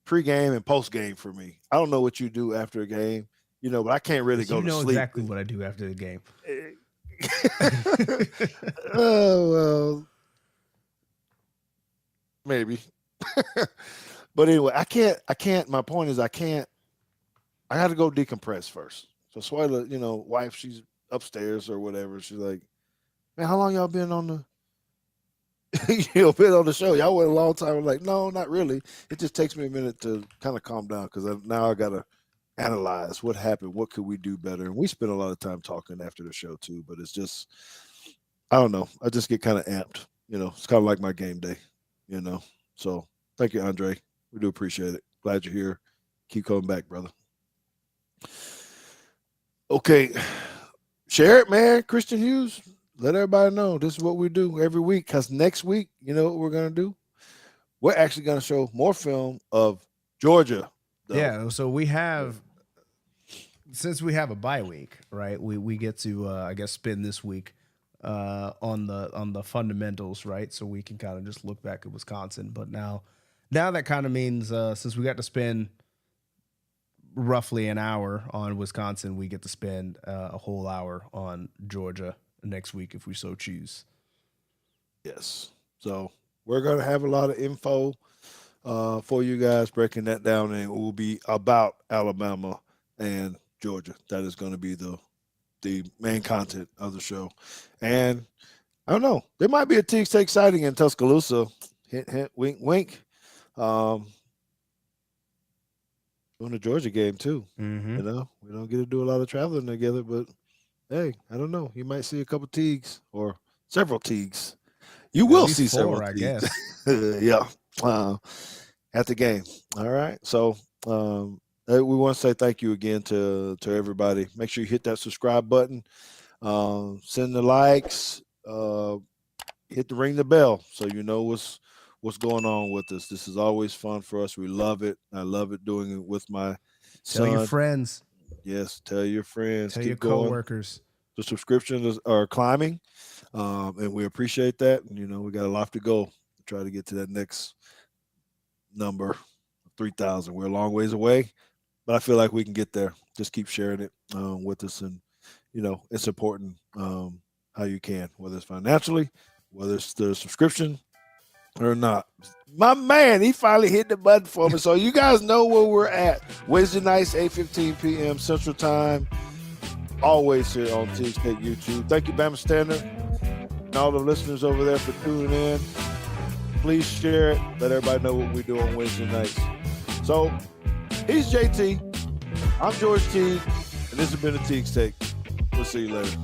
pre-game and post-game for me. I don't know what you do after a game, you know, but I can't really go to sleep. You know exactly what I do after the game. Oh, well, maybe. But anyway, I can't. My point is, I got to go decompress first. So Suela, you know, wife, she's upstairs or whatever. She's like, man, how long y'all been on the, been on the show? Y'all went a long time. I'm like, no, not really. It just takes me a minute to kind of calm down because now I got to analyze what happened. What could we do better? And we spend a lot of time talking after the show too, but it's just, I don't know. I just get kind of amped. You know, it's kind of like my game day, you know. So thank you, Andre. We do appreciate it. Glad you're here. Keep coming back, brother. Okay. Share it, man. Christian Hughes. Let everybody know this is what we do every week. Because next week, you know what we're going to do? We're actually going to show more film of Georgia. Though. Yeah. So we have, since we have a bye week, right? We get to, I guess, spend this week on the fundamentals, right? So we can kind of just look back at Wisconsin. But now that kind of means since we got to spend roughly an hour on Wisconsin, we get to spend a whole hour on Georgia next week if we so choose. Yes. So we're going to have a lot of info for you guys, breaking that down, and it will be about Alabama and Georgia. That is going to be the main content of the show. And I don't know, there might be a Teague Take sighting in Tuscaloosa. Hint, hint, wink, wink. Doing the Georgia game too. Mm-hmm. You know, we don't get to do a lot of traveling together, but hey, I don't know. You might see a couple Teagues or several Teagues. You will see several, I guess. Yeah, at the game. All right. So we want to say thank you again to everybody. Make sure you hit that subscribe button, send the likes, hit the ring the bell so you know what's going on with us. This is always fun for us. We love it. I love it doing it with my son. Tell your friends. Yes, tell your friends. Tell your coworkers. The subscriptions are climbing, and we appreciate that. And, you know, we got a lot to go to try to get to that next number, 3,000. We're a long ways away, but I feel like we can get there. Just keep sharing it with us. And, you know, it's important how you can, whether it's financially, whether it's the subscription, or not. My man, he finally hit the button for me. So you guys know where we're at. Wednesday nights, 8:15 p.m. Central Time. Always here on Teague Take YouTube. Thank you, Bama Standard, and all the listeners over there for tuning in. Please share it. Let everybody know what we do on Wednesday nights. So he's JT. I'm George Teague, and this has been a Teague Take. We'll see you later.